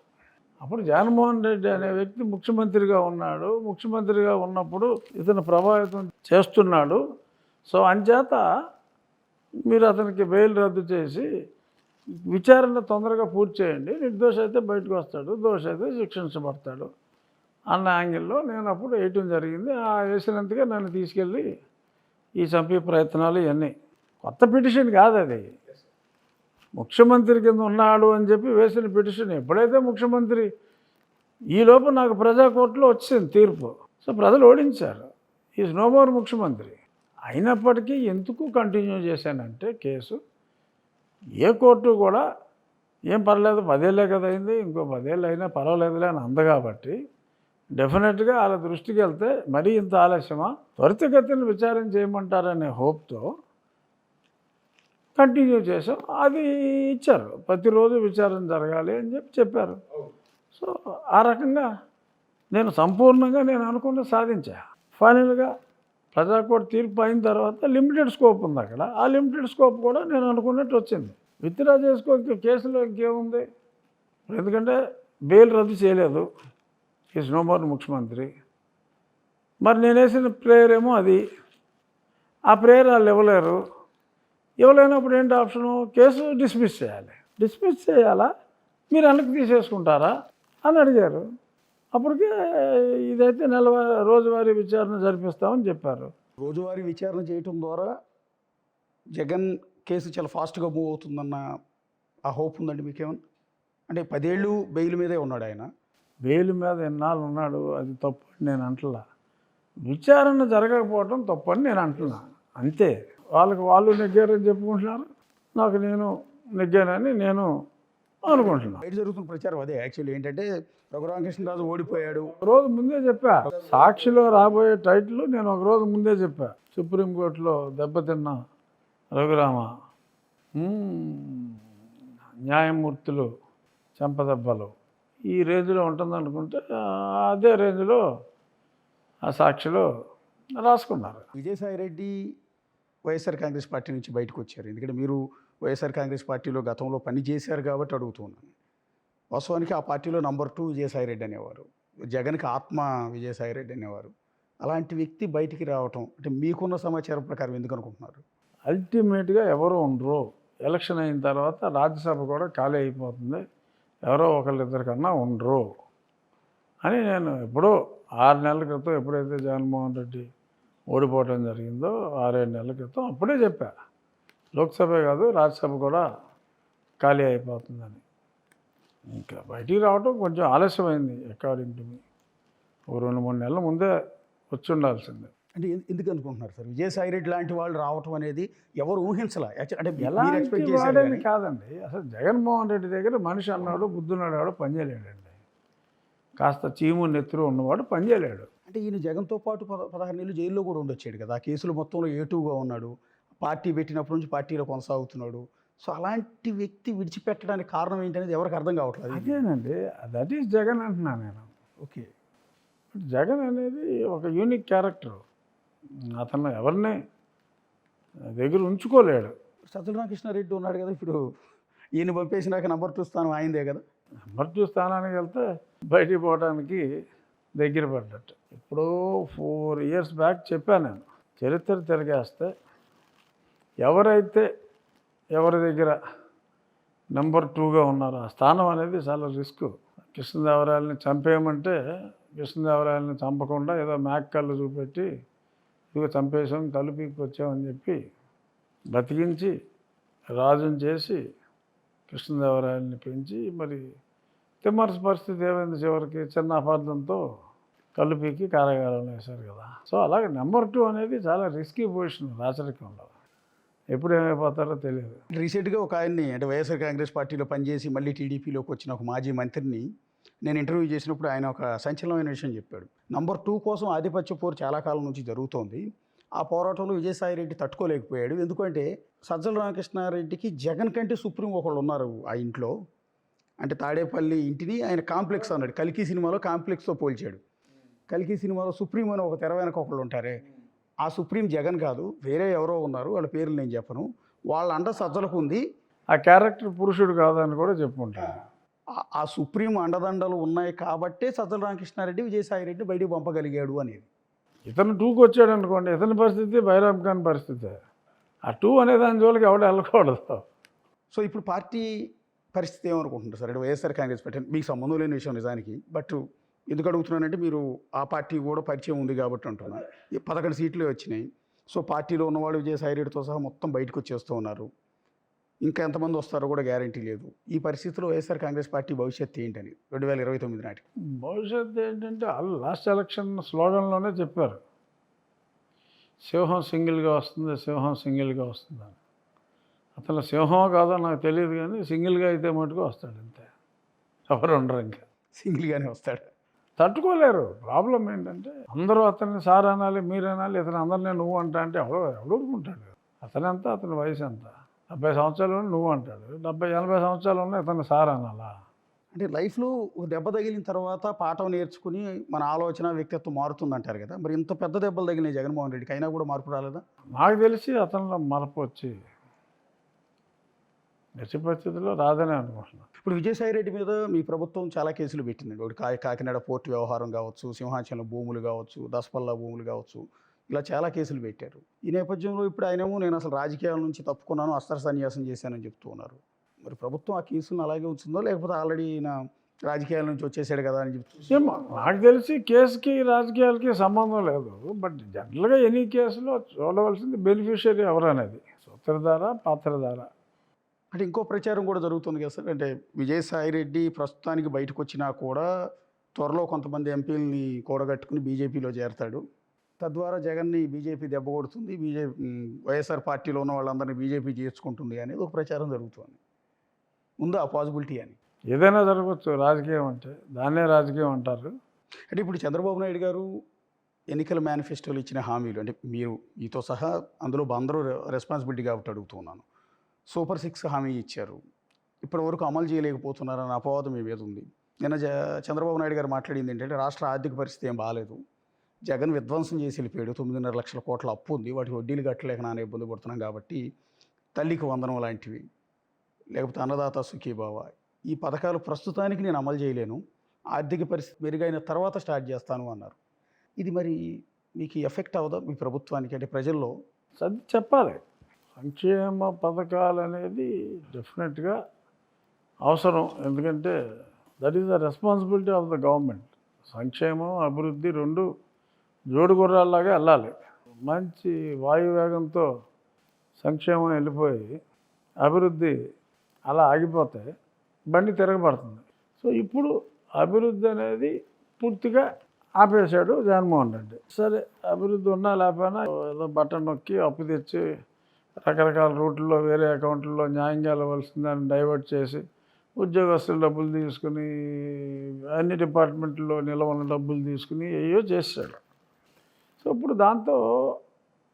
అప్పుడు జగన్మోహన్ రెడ్డి అనే వ్యక్తి ముఖ్యమంత్రిగా ఉన్నాడు. ముఖ్యమంత్రిగా ఉన్నప్పుడు ఇతను ప్రభావితం చేస్తున్నాడు. సో అంచేత మీరు అతనికి బెయిల్ రద్దు చేసి విచారణ తొందరగా పూర్తి చేయండి, నిర్దోష అయితే బయటకు వస్తాడు, దోష అయితే శిక్షించబడతాడు అన్న యాంగిల్లో నేను అప్పుడు వేయటం జరిగింది. ఆ వేసినందుకే నన్ను తీసుకెళ్ళి ఈ చంపే ప్రయత్నాలు ఇవన్నీ. కొత్త పిటిషన్ కాదు అది, ముఖ్యమంత్రి కింద ఉన్నాడు అని చెప్పి వేసిన పిటిషన్. ఎప్పుడైతే ముఖ్యమంత్రి ఈలోపు నాకు ప్రజాకోర్టులో వచ్చింది తీర్పు. సో ప్రజలు ఓడించారు, ఈజ్ నో మోర్ ముఖ్యమంత్రి. అయినప్పటికీ ఎందుకు కంటిన్యూ చేశానంటే కేసు ఏ కోర్టు కూడా ఏం పర్లేదు 10 ఏళ్ళే కదా అయింది, ఇంకో 10 ఏళ్ళు అయినా పర్వాలేదులే అని అంది. కాబట్టి డెఫినెట్గా వాళ్ళ దృష్టికి వెళ్తే మరీ ఇంత ఆలస్యమా, త్వరితగతిన విచారణ చేయమంటారనే హోప్తో కంటిన్యూ చేసాం. అది ఇచ్చారు, ప్రతిరోజు విచారణ జరగాలి అని చెప్పారు. సో ఆ రకంగా నేను సంపూర్ణంగా నేను అనుకున్న సాధించా. ఫైనల్గా ప్రజాకోర్టు తీర్పు అయిన తర్వాత లిమిటెడ్ స్కోప్ ఉంది అక్కడ. ఆ లిమిటెడ్ స్కోప్ కూడా నేను అనుకున్నట్టు వచ్చింది. విత్డ్రా చేసుకో, ఇంకా కేసులో ఇంకేముంది, ఎందుకంటే బెయిల్ రద్దు చేయలేదు, ఈజ్ నో మోర్ ముఖ్యమంత్రి. మరి నేను వేసిన ప్రేయర్ ఏమో అది, ఆ ప్రేయర్ వాళ్ళు ఇవ్వలేరు. ఇవ్వలేనప్పుడు ఏంటి ఆప్షను? కేసు డిస్మిస్ చేయాలి. డిస్మిస్ చేయాలా, మీరు వెనక్కి తీసేసుకుంటారా అని అడిగారు. అప్పటికే ఇదైతే రోజువారీ విచారణ జరిపిస్తామని చెప్పారు. రోజువారీ విచారణ చేయటం ద్వారా జగన్ కేసు చాలా ఫాస్ట్గా మూవ్ అవుతుందన్న ఆ హోప్ ఉందండి మీకేమన్నా? అంటే 10 ఏళ్ళు బెయిల్ మీదే ఉన్నాడు ఆయన. బెయిల్ మీద ఎన్నాళ్ళు ఉన్నాడు అది తప్పు అని నేను అంటలా. విచారణ జరగకపోవడం తప్పు అని నేను అంటున్నా అంతే. వాళ్ళకి వాళ్ళు నెగ్గారని చెప్పుకుంటున్నారు, నాకు నేను నెగ్గానని నేను అనుకుంటున్నాను. బయట జరుగుతున్న ప్రచారం అదే. యాక్చువల్లీ ఏంటంటే రఘురామకృష్ణరాజు ఓడిపోయాడు. ఒక రోజు ముందే చెప్పా, సాక్షిలో రాబోయే టైటిల్ నేను ఒక రోజు ముందే చెప్పా. సుప్రీంకోర్టులో దెబ్బతిన్న రఘురామ, న్యాయమూర్తులు చెంపదెబ్బలు ఈ రేంజ్లో ఉంటుందనుకుంటే అదే రేంజ్లో ఆ సాక్షిలో రాసుకున్నారు. విజయసాయి రెడ్డి వైఎస్ఆర్ కాంగ్రెస్ పార్టీ నుంచి బయటకు వచ్చారు. ఎందుకంటే మీరు వైఎస్ఆర్ కాంగ్రెస్ పార్టీలో గతంలో పని చేశారు కాబట్టి అడుగుతున్నాను. వాస్తవానికి ఆ పార్టీలో నంబర్ 2 విజయసాయి రెడ్డి అనేవారు. జగన్కి ఆత్మ విజయసాయి రెడ్డి అనేవారు. అలాంటి వ్యక్తి బయటికి రావటం అంటే మీకున్న సమాచారం ప్రకారం ఎందుకు అనుకుంటున్నారు? అల్టిమేట్గా ఎవరు ఉండరు. ఎలక్షన్ అయిన తర్వాత రాజ్యసభ కూడా ఖాళీ అయిపోతుంది, ఎవరో ఒకళ్ళిద్దరికన్నా ఉండరు అని నేను ఎప్పుడో 6 నెలల క్రితం ఎప్పుడైతే జగన్మోహన్ రెడ్డి ఓడిపోవడం జరిగిందో 6-7 నెలల క్రితం అప్పుడే చెప్పా, లోక్సభే కాదు రాజ్యసభ కూడా ఖాళీ అయిపోతుందని. ఇంకా బయటికి రావడం కొంచెం ఆలస్యమైంది. అకార్డింగ్ టు మీ ఒక 2-3 నెలల ముందే వచ్చి ఉండాల్సిందే. అంటే ఎందుకు అనుకుంటున్నారు సార్? విజయసాయి రెడ్డి లాంటి వాళ్ళు రావటం అనేది ఎవరు ఊహించలా. అంటే మీరు ఎలాంటి ఎక్స్పెక్ట్ చేశారు వాడని కానీ. కాదండి, అసలు జగన్మోహన్ రెడ్డి దగ్గర మనిషి అన్నాడు బుద్ధున్నాడు పనిచేయలేడండి. కాస్త చీము నెత్తురు ఉన్నవాడు పనిచేయలేడు. అంటే ఈయన జగన్తో పాటు 16 నెలలు జైల్లో కూడా ఉండొచ్చాడు కదా. ఆ కేసులు మొత్తంలో A2గా ఉన్నాడు. పార్టీ పెట్టినప్పటి నుంచి పార్టీలో కొనసాగుతున్నాడు. సో అలాంటి వ్యక్తి విడిచిపెట్టడానికి కారణం ఏంటనేది ఎవరికి అర్థం కావట్లేదు. అదేనండి, దట్ ఈస్ జగన్ అంటున్నాను నేను. ఓకే. జగన్ అనేది ఒక యూనిక్ క్యారెక్టర్. అతను ఎవరిని దగ్గర ఉంచుకోలేడు. సజ్జల రామకృష్ణారెడ్డి ఉన్నాడు కదా, ఇప్పుడు ఈయన పంపేసినాక నంబర్ 2 స్థానం ఆయనదే కదా. నంబర్ 2 స్థానానికి వెళ్తే బయటికి పోవడానికి దగ్గర పడ్డట్టు. ఇప్పుడు 4 years బ్యాక్ చెప్పాను నేను, చరిత్ర తిరిగేస్తే ఎవరైతే ఎవరి దగ్గర నెంబర్ 2గా ఉన్నారో ఆ స్థానం అనేది చాలా రిస్క్. కృష్ణదేవరాయలని చంపేయమంటే కృష్ణదేవరాయలని చంపకుండా ఏదో మేక కళ్ళు చూపెట్టి ఇదిగో చంపేసాం కళ్ళు పీక్కొచ్చామని చెప్పి బతికించి రాజుని చేసి కృష్ణదేవరాయలని పెంచి మరి తిమ్మరస పరిస్థితి ఏమైంది, చివరికి చిన్న అపార్థంతో కళ్ళు పీకి కారాగారంలో వేశారు కదా. సో అలాగే నెంబర్ 2 అనేది చాలా రిస్కీ పొజిషన్ రాచరికంలో. ఎప్పుడు ఏమైపోతారో తెలియదు. రీసెంట్గా ఒక ఆయన్ని అంటే వైఎస్ఆర్ కాంగ్రెస్ పార్టీలో పనిచేసి మళ్ళీ టీడీపీలోకి వచ్చిన ఒక మాజీ మంత్రిని నేను ఇంటర్వ్యూ చేసినప్పుడు ఆయన ఒక సంచలనమైన విషయం చెప్పాడు. నంబర్ 2 కోసం ఆధిపత్య పోరు చాలా కాలం నుంచి జరుగుతోంది. ఆ పోరాటంలో విజయసాయి రెడ్డి తట్టుకోలేకపోయాడు. ఎందుకంటే సజ్జల రామకృష్ణారెడ్డికి జగన్ కంటే సుప్రీం ఒకళ్ళు ఉన్నారు ఆ ఇంట్లో. అంటే తాడేపల్లి ఇంటిని ఆయన కాంప్లెక్స్ అన్నాడు. కల్కి సినిమాలో కాంప్లెక్స్తో పోల్చాడు. కల్కి సినిమాలో సుప్రీం అని ఒక తెర వెనక ఒకళ్ళు ఉంటారే, ఆ సుప్రీం జగన్ కాదు, వేరే ఎవరో ఉన్నారు, వాళ్ళ పేర్లు నేను చెప్పను. వాళ్ళ అండ సజ్జలకు ఉంది. ఆ క్యారెక్టర్ పురుషుడు కాదని కూడా చెప్పుకుంటాను. ఆ సుప్రీం అండదండలు ఉన్నాయి కాబట్టే సజ్జల రామకృష్ణారెడ్డి విజయసాయి రెడ్డిని బయటికి పంపగలిగాడు అనేది. ఇతను 2కి వచ్చాడు అనుకోండి, ఇతని పరిస్థితి బైరామ్ ఖాన్ పరిస్థితి. ఆ 2 అనే దాని జోలికి ఎవడు వెళ్ళకూడదు. సో ఇప్పుడు పార్టీ పరిస్థితి ఏమనుకుంటుంటారు సార్? అంటే వైఎస్ఆర్ కాంగ్రెస్ పార్టీ మీకు సంబంధం లేని విషయం నిజానికి, బట్ ఎందుకు అడుగుతున్నానంటే మీరు ఆ పార్టీ కూడా పరిచయం ఉంది కాబట్టి అంటున్నా. 11 సీట్లే వచ్చినాయి. సో పార్టీలో ఉన్నవాళ్ళు విజయసాయి రెడ్డితో సహా మొత్తం బయటకు వచ్చేస్తూ ఉన్నారు. ఇంకా ఎంతమంది వస్తారో కూడా గ్యారంటీ లేదు. ఈ పరిస్థితిలో వైఎస్ఆర్ కాంగ్రెస్ పార్టీ భవిష్యత్తు ఏంటని 2029 నాటికి? భవిష్యత్తు ఏంటంటే వాళ్ళు లాస్ట్ ఎలక్షన్ స్లోగన్లోనే చెప్పారు, సింహం సింగిల్గా వస్తుంది, సింహం సింగిల్గా వస్తుందని. అతను సింహం కాదో నాకు తెలియదు కానీ సింగిల్గా అయితే మటుకు వస్తాడు అంతే, ఎవరు ఉండరు. ఇంకా సింగిల్గానే వస్తాడు. తట్టుకోలేరు. ప్రాబ్లం ఏంటంటే అందరూ అతన్ని సార్ అనాలి, మీరు అనాలి, ఇతను అందరినీ నువ్వు అంటా అంటే ఎవడుకుంటాడు? అతనంతా అతని వయసు ఎంత, 70 సంవత్సరాలు నువ్వు అంటాడు, 70-80 సంవత్సరాలు ఉన్న ఇతను సార్ అనాలా? అంటే లైఫ్లో ఒక దెబ్బ తగిలిన తర్వాత పాఠం నేర్చుకుని మన ఆలోచన వ్యక్తిత్వం మారుతుందంటారు కదా. మరి ఇంత పెద్ద దెబ్బలు తగిలినాయి జగన్మోహన్ రెడ్డికి, అయినా కూడా మార్పు రాలేదా? నాకు తెలిసి అతనిలో మార్పు వచ్చి గట్టి పరిస్థితుల్లో రాదని అనుకుంటున్నాను. ఇప్పుడు విజయసాయి రెడ్డి మీద మీ ప్రభుత్వం చాలా కేసులు పెట్టిందండి. ఒకటి కాకినాడ పోర్టు వ్యవహారం కావచ్చు, సింహాచలం భూములు కావచ్చు, దసపల్లా భూములు కావచ్చు, ఇలా చాలా కేసులు పెట్టారు. ఈ నేపథ్యంలో ఇప్పుడు ఆయనేమో నేను అసలు రాజకీయాల నుంచి తప్పుకున్నాను, అస్త్ర సన్యాసం చేశానని చెప్తూ ఉన్నారు. మరి ప్రభుత్వం ఆ కేసులను అలాగే ఉంచిందో లేకపోతే ఆల్రెడీ ఈయన రాజకీయాల నుంచి వచ్చేసాడు కదా అని చెప్తుంది? నాకు తెలిసి కేసుకి రాజకీయాలకి సంబంధం లేదు. బట్ జనరల్గా ఎనీ కేసులో చూడవలసింది బెనిఫిషియరీ ఎవరు అనేది. సో ఉత్తరధార, పాత్రధార. అంటే ఇంకో ప్రచారం కూడా జరుగుతుంది కదా సార్. అంటే విజయసాయి రెడ్డి ప్రస్తుతానికి బయటకు వచ్చినా కూడా త్వరలో కొంతమంది ఎంపీలని కూడగట్టుకుని బీజేపీలో చేరతాడు. తద్వారా జగన్ని బీజేపీ దెబ్బ కొడుతుంది. వైఎస్ఆర్ పార్టీలో ఉన్న వాళ్ళందరినీ బీజేపీ చేర్చుకుంటుంది అనేది ఒక ప్రచారం జరుగుతుంది. ఉందా ఆ పాసిబిలిటీ అని? ఏదైనా జరగవచ్చు రాజకీయం అంటే, దాన్నే రాజకీయం అంటారు. అంటే ఇప్పుడు చంద్రబాబు నాయుడు గారు ఎన్నికల మేనిఫెస్టోలో ఇచ్చిన హామీలు, అంటే మీరు మీతో సహా అందులో అందరూ రెస్పాన్సిబిలిటీ కాబట్టి అడుగుతున్నాను. సూపర్ 6 హామీ ఇచ్చారు. ఇప్పటివరకు అమలు చేయలేకపోతున్నారన్న అపవాదం మీ మీద ఉంది. నిన్న చంద్రబాబు నాయుడు గారు మాట్లాడింది ఏంటంటే రాష్ట్ర ఆర్థిక పరిస్థితి ఏం బాగాలేదు, జగన్ విధ్వంసం చేసి వెళ్ళిపోయాడు, 9.5 లక్షల కోట్ల అప్పు ఉంది, వాటికి వడ్డీలు కట్టలేక నాన్న ఇబ్బంది పడుతున్నాం కాబట్టి తల్లికి వందనం లాంటివి, లేకపోతే అన్నదాత సుఖీభావ, ఈ పథకాలు ప్రస్తుతానికి నేను అమలు చేయలేను, ఆర్థిక పరిస్థితి మెరుగైన తర్వాత స్టార్ట్ చేస్తాను అన్నారు. ఇది మరి మీకు ఎఫెక్ట్ అవ్వదా మీ ప్రభుత్వానికి? అంటే ప్రజల్లో సర్ది చెప్పాలి. సంక్షేమ పథకాలు అనేది డెఫినెట్గా అవసరం. ఎందుకంటే that is the responsibility of the government. సంక్షేమం, అభివృద్ధి రెండు జోడుగుర్రాల్లాగా వెళ్ళాలి. మంచి వాయువేగంతో సంక్షేమం వెళ్ళిపోయి అభివృద్ధి అలా ఆగిపోతే బండి తిరగబడుతుంది. సో ఇప్పుడు అభివృద్ధి అనేది పూర్తిగా ఆపేశాడు జగన్మోహన్ రెడ్డి. సరే, అభివృద్ధి ఉన్నా లేకపోయినా ఏదో బటన్ నొక్కి అప్పు తెచ్చి రకరకాల రూట్లలో వేరే అకౌంట్లలో న్యాయంగా వెళ్ళవలసిందని డైవర్ట్ చేసి ఉద్యోగస్తులు డబ్బులు తీసుకుని అన్ని డిపార్ట్మెంట్లో నిల్వ ఉన్న డబ్బులు తీసుకుని ఏయో చేశాడు. సో ఇప్పుడు దాంతో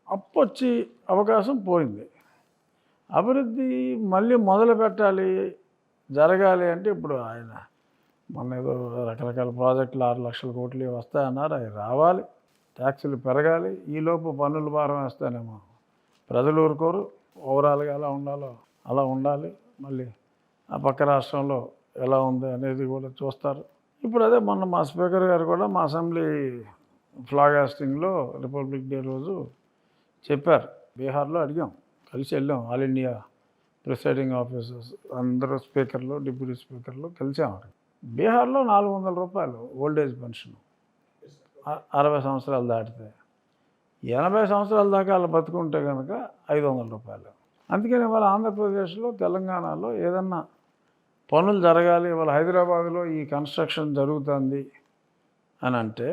అప్పు వచ్చి అవకాశం పోయింది. అభివృద్ధి మళ్ళీ మొదలు పెట్టాలి, జరగాలి అంటే ఇప్పుడు ఆయన మొన్న ఏదో రకరకాల ప్రాజెక్టులు 6 లక్షల కోట్లు వస్తాయన్నారు. అవి రావాలి, ట్యాక్సులు పెరగాలి, ఈలోపు పన్నుల భారం వేస్తానేమో ప్రజలు ఊరుకోరు. ఓవరాల్గా ఎలా ఉండాలో అలా ఉండాలి. మళ్ళీ ఆ పక్క రాష్ట్రంలో ఎలా ఉంది అనేది కూడా చూస్తారు. ఇప్పుడు అదే మొన్న మా స్పీకర్ గారు కూడా మా అసెంబ్లీ ఫ్లాగ్ హాస్టింగ్లో రిపబ్లిక్ డే రోజు చెప్పారు. బీహార్లో అడిగాం, కలిసి వెళ్ళాం, ఆల్ ఇండియా ప్రిసైడింగ్ ఆఫీసర్స్ అందరూ స్పీకర్లు, డిప్యూటీ స్పీకర్లు కలిసాం. బీహార్లో 400 రూపాయలు ఓల్డేజ్ పెన్షన్ 60 సంవత్సరాలు దాటితే. 80 సంవత్సరాల దాకా వాళ్ళు బతుకుంటే కనుక 500 రూపాయలు. అందుకని ఇవాళ ఆంధ్రప్రదేశ్లో, తెలంగాణలో ఏదన్నా పనులు జరగాలి, ఇవాళ హైదరాబాద్లో ఈ కన్స్ట్రక్షన్ జరుగుతుంది అని అంటే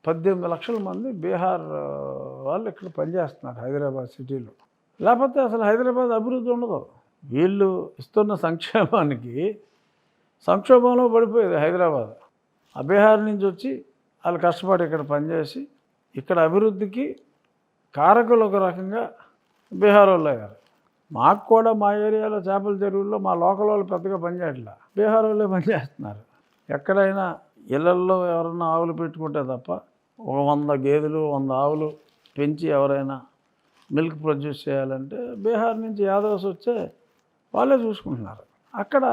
18 లక్షల మంది బీహార్ వాళ్ళు ఇక్కడ పనిచేస్తున్నారు హైదరాబాద్ సిటీలో. లేకపోతే అసలు హైదరాబాద్ అభివృద్ధి ఉండదు. వీళ్ళు ఇస్తున్న సంక్షేమానికి సంక్షోభంలో పడిపోయేది హైదరాబాద్. ఆ బీహార్ నుంచి వచ్చి వాళ్ళు కష్టపడి ఇక్కడ పనిచేసి ఇక్కడ అభివృద్ధికి కారకులు ఒక రకంగా బీహార్ వాళ్ళు అయ్యారు. మాకు కూడా మా ఏరియాలో చేపల చెరువుల్లో మా లోకల్ వాళ్ళు పెద్దగా పనిచేయట్లా, బీహార్ వాళ్ళే పనిచేస్తున్నారు. ఎక్కడైనా ఇళ్ళల్లో ఎవరన్నా ఆవులు పెట్టుకుంటే తప్ప ఒక 100 గేదెలు 100 ఆవులు పెంచి ఎవరైనా మిల్క్ ప్రొడ్యూస్ చేయాలంటే బీహార్ నుంచి యాదవ్స్ వచ్చే వాళ్ళే చూసుకుంటున్నారు. అక్కడ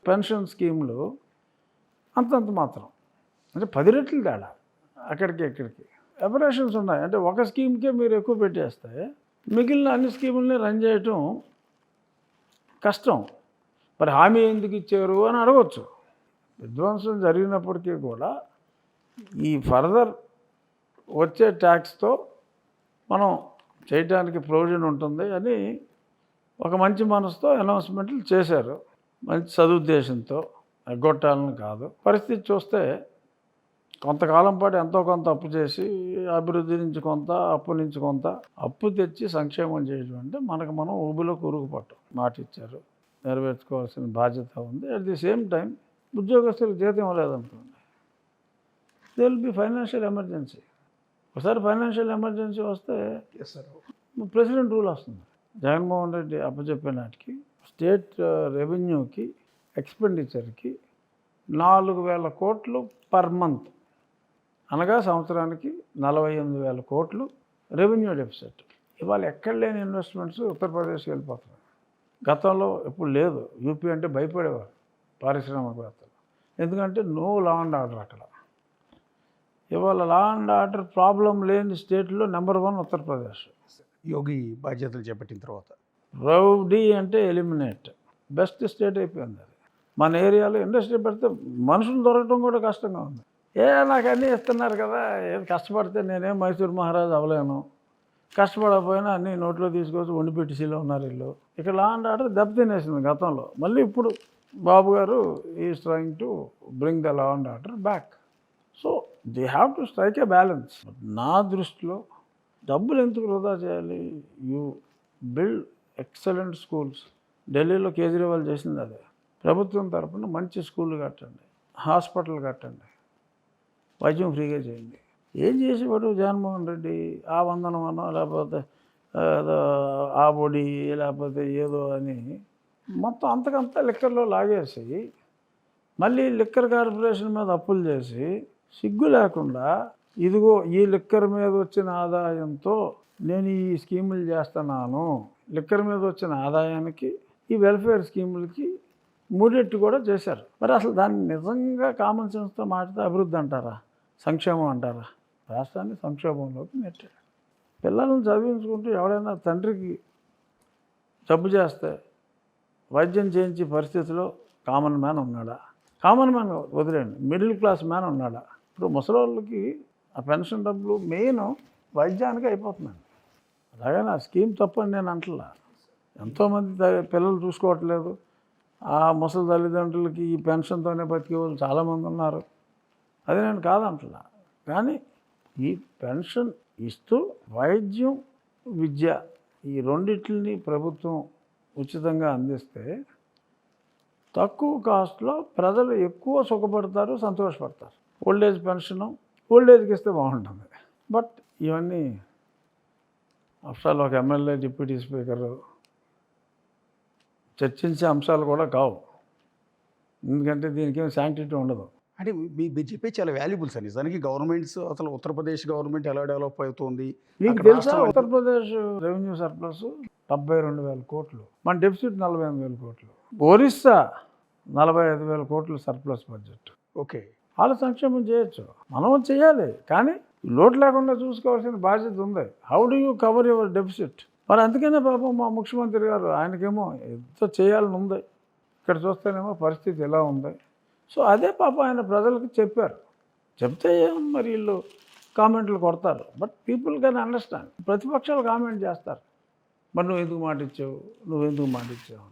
పెన్షన్ స్కీములు అంతంత మాత్రం, అంటే 10 రెట్లు తేడా అక్కడికి ఇక్కడికి. ఎపరేషన్స్ ఉన్నాయి. అంటే ఒక స్కీమ్కే మీరు ఎక్కువ పెట్టేస్తే మిగిలిన అన్ని స్కీముల్ని రన్ చేయటం కష్టం. మరి హామీ ఎందుకు ఇచ్చారు అని అడగవచ్చు. విధ్వంసం జరిగినప్పటికీ కూడా ఈ ఫర్దర్ వచ్చే ట్యాక్స్తో మనం చేయడానికి ప్రొవిజన్ ఉంటుంది అని ఒక మంచి మనసుతో అనౌన్స్మెంట్లు చేశారు. మంచి సదుద్దేశంతో, ఎగ్గొట్టాలని కాదు. పరిస్థితి చూస్తే కొంతకాలం పాటు ఎంతో కొంత అప్పు చేసి అభివృద్ధి నుంచి కొంత, అప్పు నుంచి కొంత, అప్పు తెచ్చి సంక్షేమం చేయడం అంటే మనకు మనం ఊబిలో కూరుకుపట్టం. మాట ఇచ్చారు, నెరవేర్చుకోవాల్సిన బాధ్యత ఉంది. అట్ ది సేమ్ టైం ఉద్యోగస్తులకు జీతం ఇవ్వలేదనుకోండి, they will be financial emergency. ఒకసారి ఫైనాన్షియల్ ఎమర్జెన్సీ వస్తే ప్రెసిడెంట్ రూల్ వస్తుంది. జగన్మోహన్ రెడ్డి అప్పచెప్పే నాటికి స్టేట్ రెవెన్యూకి ఎక్స్పెండిచర్కి 4,000 కోట్లు పర్ మంత్, అనగా సంవత్సరానికి 48,000 కోట్లు రెవెన్యూ డెఫిసిట్. ఇవాళ ఎక్కడ లేని ఇన్వెస్ట్మెంట్స్ ఉత్తరప్రదేశ్కి వెళ్ళిపోతున్నాయి. గతంలో ఎప్పుడు లేదు. యూపీ అంటే భయపడేవారు పారిశ్రామికవేత్తలు, ఎందుకంటే నో లా అండ్ ఆర్డర్ అక్కడ. ఇవాళ లా అండ్ ఆర్డర్ ప్రాబ్లం లేని స్టేట్లో నెంబర్ 1 ఉత్తరప్రదేశ్. యోగి బాధ్యతలు చేపట్టిన తర్వాత రౌడీ అంటే ఎలిమినేట్, బెస్ట్ స్టేట్ అయిపోయింది అది. మన ఏరియాలో ఇండస్ట్రీ పెడితే మనుషులు దొరకడం కూడా కష్టంగా ఉంది. నాకు అన్నీ ఇస్తున్నారు కదా, ఏది కష్టపడితే నేనేం మైసూర్ మహారాజు అవ్వలేను, కష్టపడకపోయినా అన్నీ నోట్లో తీసుకొచ్చి వండి పెట్టేసిలో ఉన్నారు వీళ్ళు. ఇక్కడ లా అండ్ ఆర్డర్ దెబ్బతినేసింది గతంలో. మళ్ళీ ఇప్పుడు బాబు గారు is trying to bring the law and order back. So they have to strike A balance. నా దృష్టిలో డబ్బులు ఎందుకు వృధా చేయాలి? You build excellent schools. ఢిల్లీలో కేజ్రీవాల్ చేసింది అదే. ప్రభుత్వం తరఫున మంచి స్కూళ్ళు కట్టండి, హాస్పిటల్ కట్టండి, వైద్యం ఫ్రీగా చేయండి. ఏం చేసేవాడు జగన్మోహన్ రెడ్డి? ఆ వందనమనో లేకపోతే ఏదో ఆ బొడి లేకపోతే ఏదో అని మొత్తం అంతకంతా లిక్కర్లో లాగేసి మళ్ళీ లిక్కర్ కార్పొరేషన్ మీద అప్పులు చేసి సిగ్గు లేకుండా ఇదిగో ఈ లిక్కర్ మీద వచ్చిన ఆదాయంతో నేను ఈ స్కీములు చేస్తున్నాను, లిక్కర్ మీద వచ్చిన ఆదాయానికి ఈ వెల్ఫేర్ స్కీములకి మూడెట్టు కూడా చేశారు. మరి అసలు దాన్ని నిజంగా కామన్ సెన్స్తో మాట్లాడితే అభివృద్ధి అంటారా, సంక్షేమం అంటారా? రాష్ట్రాన్ని సంక్షోభంలోకి నెట్టాడు. పిల్లలను చదివించుకుంటూ ఎవడైనా తండ్రికి జబ్బు చేస్తే వైద్యం చేయించే పరిస్థితిలో కామన్ మ్యాన్ ఉన్నాడా? కామన్ మ్యాన్ వదిలేండి, మిడిల్ క్లాస్ మ్యాన్ ఉన్నాడా? ఇప్పుడు ముసలోళ్ళకి ఆ పెన్షన్ డబ్బులు మెయిన్ వైద్యానికి అయిపోతున్నాయి. అలాగని ఆ స్కీమ్ తప్పని నేను అంటలా. ఎంతోమంది పిల్లలు చూసుకోవట్లేదు. ఆ ముసలి తల్లిదండ్రులకి ఈ పెన్షన్తోనే బతికే వాళ్ళు చాలామంది ఉన్నారు. అది నేను కాదంటలా. కానీ ఈ పెన్షన్ ఇస్తూ వైద్యం, విద్య ఈ రెండిటిని ప్రభుత్వం ఉచితంగా అందిస్తే తక్కువ కాస్ట్లో ప్రజలు ఎక్కువ సుఖపడతారు, సంతోషపడతారు. ఓల్డేజ్ పెన్షను ఓల్డేజ్కి ఇస్తే బాగుంటుంది. బట్ ఇవన్నీ ఆఫ్టర్ ఒక ఎమ్మెల్యే, డిప్యూటీ స్పీకరు చర్చించే అంశాలు కూడా కావు. ఎందుకంటే దీనికి ఏం శాంక్టిటీ ఉండదు. అంటే మీరు చెప్పే చాలా వాల్యుబుల్ సార్. నిజానికి గవర్నమెంట్స్ అసలు ఉత్తరప్రదేశ్ గవర్నమెంట్ ఎలా డెవలప్ అవుతుంది, మీకు అక్కడ తెలుసా రాష్ట్రాలు ఉత్తరప్రదేశ్ రెవెన్యూ సర్ప్లస్ 72,000 కోట్లు, మన డెఫిసిట్ 48,000 కోట్లు. ఒరిస్సా 45,000 కోట్లు సర్ప్లస్ బడ్జెట్. ఓకే, వాళ్ళ సంక్షేమం చేయొచ్చు, మనం చేయాలి. కానీ లోటు లేకుండా చూసుకోవాల్సిన బాధ్యత ఉంది. How do you cover your deficit? మరి అందుకనే పాపం మా ముఖ్యమంత్రి గారు ఆయనకేమో ఎంతో చేయాలని ఉంది, ఇక్కడ చూస్తేనేమో పరిస్థితి ఎలా ఉంది. సో అదే పాపం ఆయన ప్రజలకు చెప్పారు. చెప్తే మరి వీళ్ళు కామెంట్లు కొడతారు. But people can understand. ప్రతిపక్షాలు కామెంట్ చేస్తారు, మరి నువ్వు ఎందుకు మాట ఇచ్చావు, నువ్వు ఎందుకు మాట ఇచ్చావు.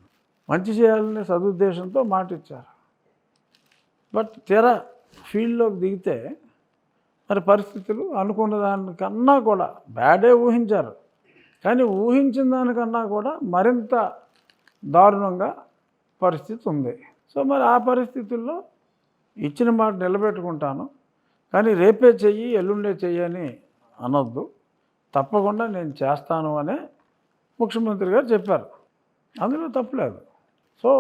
మంచి చేయాలనే సదుద్దేశంతో మాట ఇచ్చారు. బట్ తీరా ఫీల్డ్లోకి దిగితే మరి పరిస్థితులు అనుకున్న దానికన్నా కూడా బ్యాడే ఊహించారు. కానీ ఊహించిన దానికన్నా కూడా మరింత దారుణంగా పరిస్థితి ఉంది. సో మరి ఆ పరిస్థితుల్లో ఇచ్చిన మాట నిలబెట్టుకుంటాను, కానీ రేపే చెయ్యి ఎల్లుండే చెయ్యి అని అనొద్దు, తప్పకుండా నేను చేస్తాను అనే ముఖ్యమంత్రి గారు చెప్పారు. అందులో తప్పులేదు. సో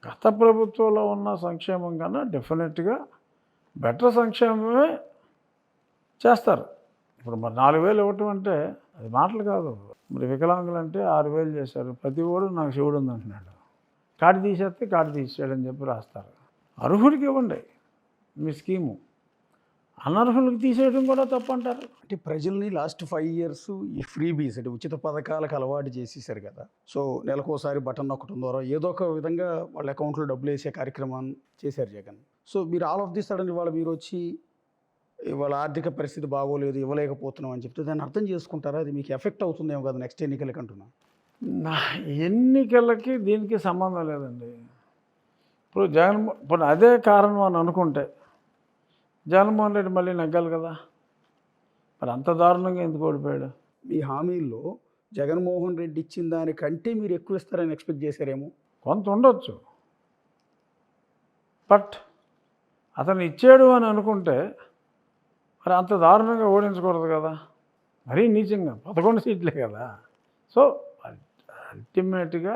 గత ప్రభుత్వంలో ఉన్న సంక్షేమం కన్నా డెఫినెట్గా బెటర్ సంక్షేమమే చేస్తారు. ఇప్పుడు మరి 4,000 ఇవ్వటం అంటే అది మాటలు కాదు. మరి వికలాంగులు అంటే 6,000 చేశారు. ప్రతి ఓడు నాకు శివుడు ఉంది అంటున్నాడు. కార్డు తీసేస్తే కార్డు తీసేయడని చెప్పి రాస్తారు. అర్హుడికి ఇవ్వండి మీ స్కీము, అనర్హులకు తీసేయడం కూడా తప్పు అంటారు. అంటే ప్రజల్ని లాస్ట్ 5 years ఈ ఫ్రీబీస్ అంటే ఉచిత పథకాలకు అలవాటు చేసేసారు కదా. సో నెలకోసారి బటన్ నొక్కడం ద్వారా ఏదో ఒక విధంగా వాళ్ళ అకౌంట్లో డబ్బులు వేసే కార్యక్రమాన్ని చేశారు జగన్. సో మీరు ఆల్ ఆఫ్ ది సడన్ ఇవాళ మీరు వచ్చి ఇవాళ ఆర్థిక పరిస్థితి బాగోలేదు, ఇవ్వలేకపోతున్నాం అని చెప్తే దాన్ని అర్థం చేసుకుంటారా? అది మీకు ఎఫెక్ట్ అవుతుందేమో కదా నెక్స్ట్ ఎన్నికలకి అంటున్నా. నా ఎన్నికలకి దీనికి సంబంధం లేదండి. ఇప్పుడు అదే కారణం అని అనుకుంటే జగన్మోహన్ రెడ్డి మళ్ళీ నెగ్గాలి కదా. మరి అంత దారుణంగా ఎందుకు ఓడిపోయాడు? మీ హామీల్లో జగన్మోహన్ రెడ్డి ఇచ్చిన దానికంటే మీరు ఎక్కువ ఇస్తారని ఎక్స్పెక్ట్ చేశారేమో. కొంత ఉండొచ్చు, బట్ అతను ఇచ్చాడు అని అనుకుంటే మరి అంత దారుణంగా ఓడించకూడదు కదా. మరీ నీచంగా 11 సీట్లే కదా. సో అల్టిమేట్గా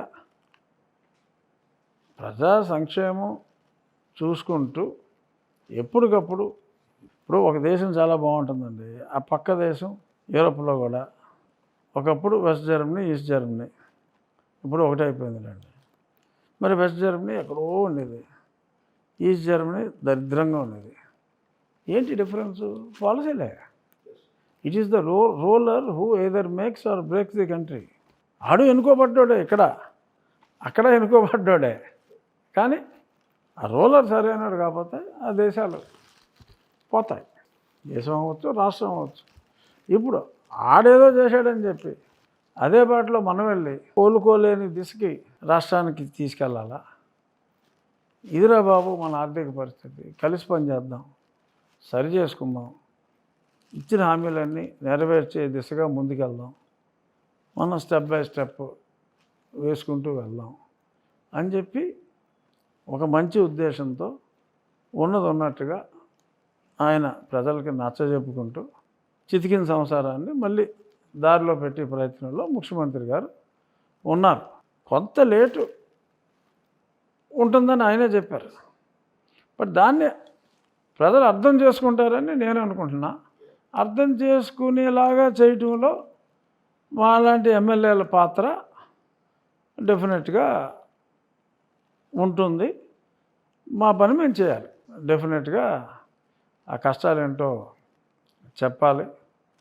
ప్రజా సంక్షేమం చూసుకుంటూ ఎప్పటికప్పుడు ఇప్పుడు ఒక దేశం చాలా బాగుంటుందండి, ఆ పక్క దేశం యూరోప్లో కూడా ఒకప్పుడు వెస్ట్ జర్మనీ, ఈస్ట్ జర్మనీ, ఇప్పుడు ఒకటే అయిపోయిందిలేండి. మరి వెస్ట్ జర్మనీ ఎక్కడో ఉండేది, ఈస్ట్ జర్మనీ దరిద్రంగా ఉండేది. ఏంటి డిఫరెన్సు? పాలసీలే. It is the ruler who either makes or breaks the country. ఆడు ఎన్నుకోబడ్డాడే, అక్కడ ఎన్నుకోబడ్డాడే. కానీ ఆ రూలర్ సరైనడు కాకపోతే ఆ దేశాలు పోతాయి. దేశం అవ్వచ్చు, రాష్ట్రం అవ్వచ్చు. ఇప్పుడు ఆడేదో చేశాడని చెప్పి అదే బాటలో మనం వెళ్ళి కోలుకోలేని దిశకి రాష్ట్రానికి తీసుకెళ్ళాలా? ఇదిరా బాబు మన ఆర్థిక పరిస్థితి, కలిసి పనిచేద్దాం, సరి చేసుకుందాం, ఇచ్చిన హామీలన్నీ నెరవేర్చే దిశగా ముందుకెళ్దాం, మనం స్టెప్ బై స్టెప్ వేసుకుంటూ వెళ్దాం అని చెప్పి ఒక మంచి ఉద్దేశంతో ఉన్నది ఉన్నట్టుగా ఆయన ప్రజలకి నచ్చజెప్పుకుంటూ చితికిన సంసారాన్ని మళ్ళీ దారిలో పెట్టే ప్రయత్నంలో ముఖ్యమంత్రి గారు ఉన్నారు. కొంత లేటు ఉంటుందని ఆయనే చెప్పారు. బట్ దాన్ని ప్రజలు అర్థం చేసుకుంటారని నేను అనుకుంటున్నా. అర్థం చేసుకునేలాగా చేయటంలో మాలాంటి ఎమ్మెల్యేల పాత్ర డెఫినెట్గా ఉంటుంది. మా పని మేము చేయాలి. డెఫినెట్గా ఆ కష్టాలు ఏంటో చెప్పాలి.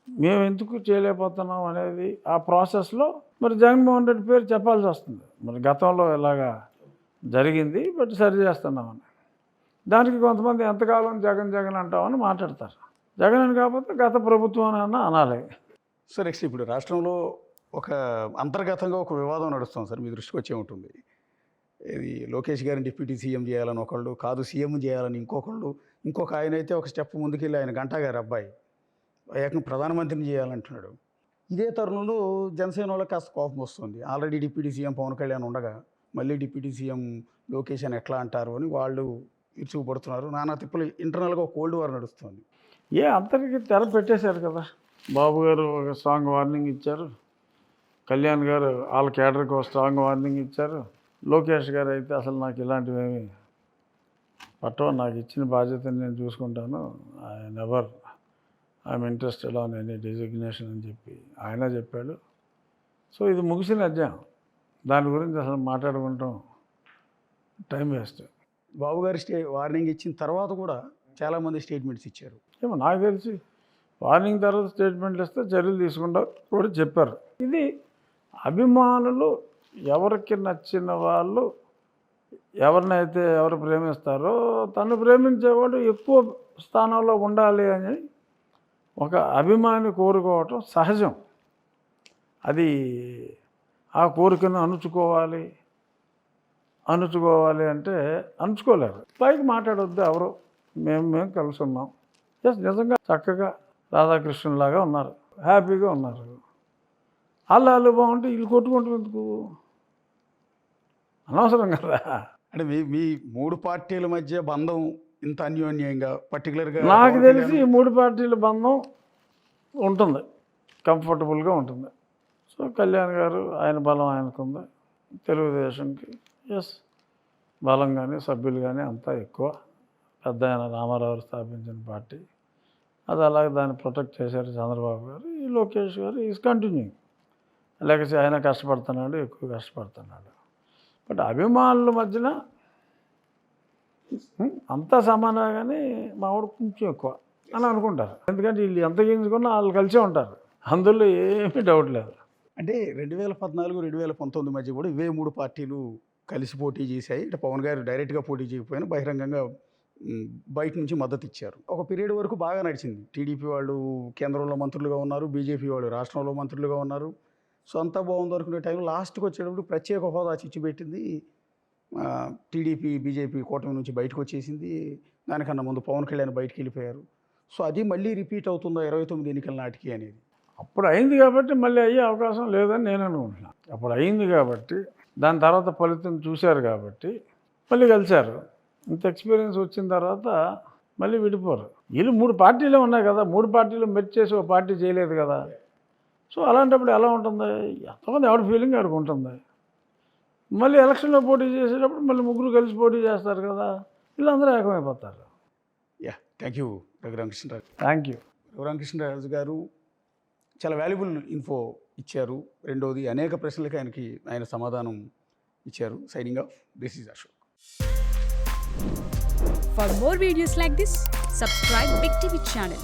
మేము ఎందుకు చేయలేకపోతున్నాం అనేది ఆ ప్రాసెస్లో మరి జగన్మోహన్ రెడ్డి పేరు చెప్పాల్సి వస్తుంది. మరి గతంలో ఇలాగా జరిగింది, బట్ సరి చేస్తున్నామని. దానికి కొంతమంది ఎంతకాలం జగన్ జగన్ అంటామని మాట్లాడతారు. జగన్ అని కాకపోతే గత ప్రభుత్వం అన్న అనాలి. సో నెక్స్ట్ ఇప్పుడు రాష్ట్రంలో ఒక అంతర్గతంగా ఒక వివాదం నడుస్తుంది సార్, మీ దృష్టికి వచ్చే ఉంటుంది. ఇది లోకేష్ గారిని డిప్యూటీ సీఎం చేయాలని ఒకళ్ళు, కాదు సీఎం చేయాలని ఇంకొకళ్ళు, ఇంకొక ఆయన అయితే ఒక స్టెప్ ముందుకెళ్ళి ఆయన గంటా గారి అబ్బాయి ఏకంగా ప్రధానమంత్రిని చేయాలంటున్నాడు. ఇదే తరుణంలో జనసేన వాళ్ళకి కాస్త కోపం వస్తుంది. Already deputy CM Pawan Kalyan ఉండగా మళ్ళీ డిప్యూటీ సీఎం లోకేష్ అని ఎట్లా అంటారు అని వాళ్ళు ఇరుచుకుపడుతున్నారు. నానా తిప్పలు ఇంటర్నల్గా ఒక కోల్డ్ వార్ నడుస్తుంది. అందరికీ తెర పెట్టేశారు కదా. బాబు గారు ఒక స్ట్రాంగ్ వార్నింగ్ ఇచ్చారు, కళ్యాణ్ గారు వాళ్ళ కేడర్కి ఒక స్ట్రాంగ్ వార్నింగ్ ఇచ్చారు, లోకేష్ గారు అయితే అసలు నాకు ఇలాంటివేమి పట్టవు, నాకు ఇచ్చిన బాధ్యతని నేను చూసుకుంటాను, I'm interested on any designation అని చెప్పి ఆయన చెప్పాడు. సో ఇది ముగిసిన అధ్యాయం. దాని గురించి అసలు మాట్లాడుకుంటాం టైం వేస్ట్. బాబు గారు వార్నింగ్ ఇచ్చిన తర్వాత కూడా చాలామంది స్టేట్మెంట్స్ ఇచ్చారు. ఏమో నాకు తెలిసి వార్నింగ్ తర్వాత స్టేట్మెంట్లు ఇస్తే చర్యలు తీసుకుంటా కూడా చెప్పారు. ఇది అభిమానులు ఎవరికి నచ్చిన వాళ్ళు ఎవరినైతే ఎవరు ప్రేమిస్తారో తను ప్రేమించేవాడు ఎక్కువ స్థానంలో ఉండాలి అని ఒక అభిమాని కోరుకోవటం సహజం. అది ఆ కోరికను అణుచుకోవాలి అంటే అణుచుకోలేరు. పైకి మాట్లాడొద్దు ఎవరు, మేము కలిసి ఉన్నాం, జస్ట్ నిజంగా చక్కగా రాధాకృష్ణులాగా ఉన్నారు, హ్యాపీగా ఉన్నారు. వాళ్ళు బాగుంటే వీళ్ళు కొట్టుకుంటూ ఎందుకు, అనవసరం కదా. అంటే మీ మూడు పార్టీల మధ్య బంధం ఇంత అన్యోన్యంగా పర్టికులర్గా నాకు తెలిసి ఈ మూడు పార్టీల బంధం ఉంటుంది, కంఫర్టబుల్గా ఉంటుంది. సో కళ్యాణ్ గారు ఆయన బలం ఆయనకుంది, తెలుగుదేశంకి బలం కానీ సభ్యులు కానీ అంతా ఎక్కువ. పెద్ద ఆయన రామారావు స్థాపించిన పార్టీ, అది అలాగే దాన్ని ప్రొటెక్ట్ చేశారు చంద్రబాబు గారు. ఈ లోకేష్ గారు ఈజ్ కంటిన్యూయింగ్, లేకపోతే ఆయన కష్టపడుతున్నాడు, ఎక్కువ కష్టపడుతున్నాడు. బట్ అభిమానుల మధ్యన అంతా సమానంగానే మావాడు కొంచెం ఎక్కువ అని అనుకుంటారు. ఎందుకంటే వీళ్ళు ఎంత గింజుకున్నా వాళ్ళు కలిసే ఉంటారు, అందులో ఏమీ డౌట్ లేదు. అంటే 2014, 2019 మధ్య కూడా ఇవే మూడు పార్టీలు కలిసి పోటీ చేశాయి. అంటే పవన్ గారు డైరెక్ట్గా పోటీ చేయకపోయినా బహిరంగంగా బయట నుంచి మద్దతు ఇచ్చారు. ఒక పీరియడ్ వరకు బాగా నడిచింది. టీడీపీ వాళ్ళు కేంద్రంలో మంత్రులుగా ఉన్నారు, బీజేపీ వాళ్ళు రాష్ట్రంలో మంత్రులుగా ఉన్నారు. సో అంతా బాగుంది అనుకునే టైంలో లాస్ట్కి వచ్చేటప్పుడు ప్రత్యేక హోదా చిచ్చుపెట్టింది. టీడీపీ బీజేపీ కూటమి నుంచి బయటకు వచ్చేసింది. దానికన్నా ముందు పవన్ కళ్యాణ్ బయటికి వెళ్ళిపోయారు. సో అది మళ్ళీ రిపీట్ అవుతుందా 29 ఎన్నికల నాటికి అనేది? అప్పుడు అయింది కాబట్టి మళ్ళీ అయ్యే అవకాశం లేదని నేను అనుకుంటున్నాను. అప్పుడు అయింది కాబట్టి, దాని తర్వాత ఫలితం చూశారు కాబట్టి మళ్ళీ కలిశారు. ఇంత ఎక్స్పీరియన్స్ వచ్చిన తర్వాత మళ్ళీ విడిపోరు. వీళ్ళు మూడు పార్టీలే ఉన్నాయి కదా, మూడు పార్టీలు మెర్జ్ చేసి ఒక పార్టీ చేయలేదు కదా. సో అలాంటప్పుడు ఎలా ఉంటుంది, ఎంతమంది ఎవరి ఫీలింగ్ ఎవరికి ఉంటుంది. మళ్ళీ ఎలక్షన్లో పోటీ చేసేటప్పుడు మళ్ళీ ముగ్గురు కలిసి పోటీ చేస్తారు కదా, వీళ్ళందరూ ఏకమైపోతారు. Thank you Raghu Rama Krishna Raju. Thank you. Raghu Rama Krishna Raju గారు చాలా వాల్యుబుల్ ఇన్ఫో ఇచ్చారు. రెండోది అనేక ప్రశ్నలకి ఆయన సమాధానం ఇచ్చారు. Signing off, this is Ashok. For more videos like this, subscribe Big TV channel.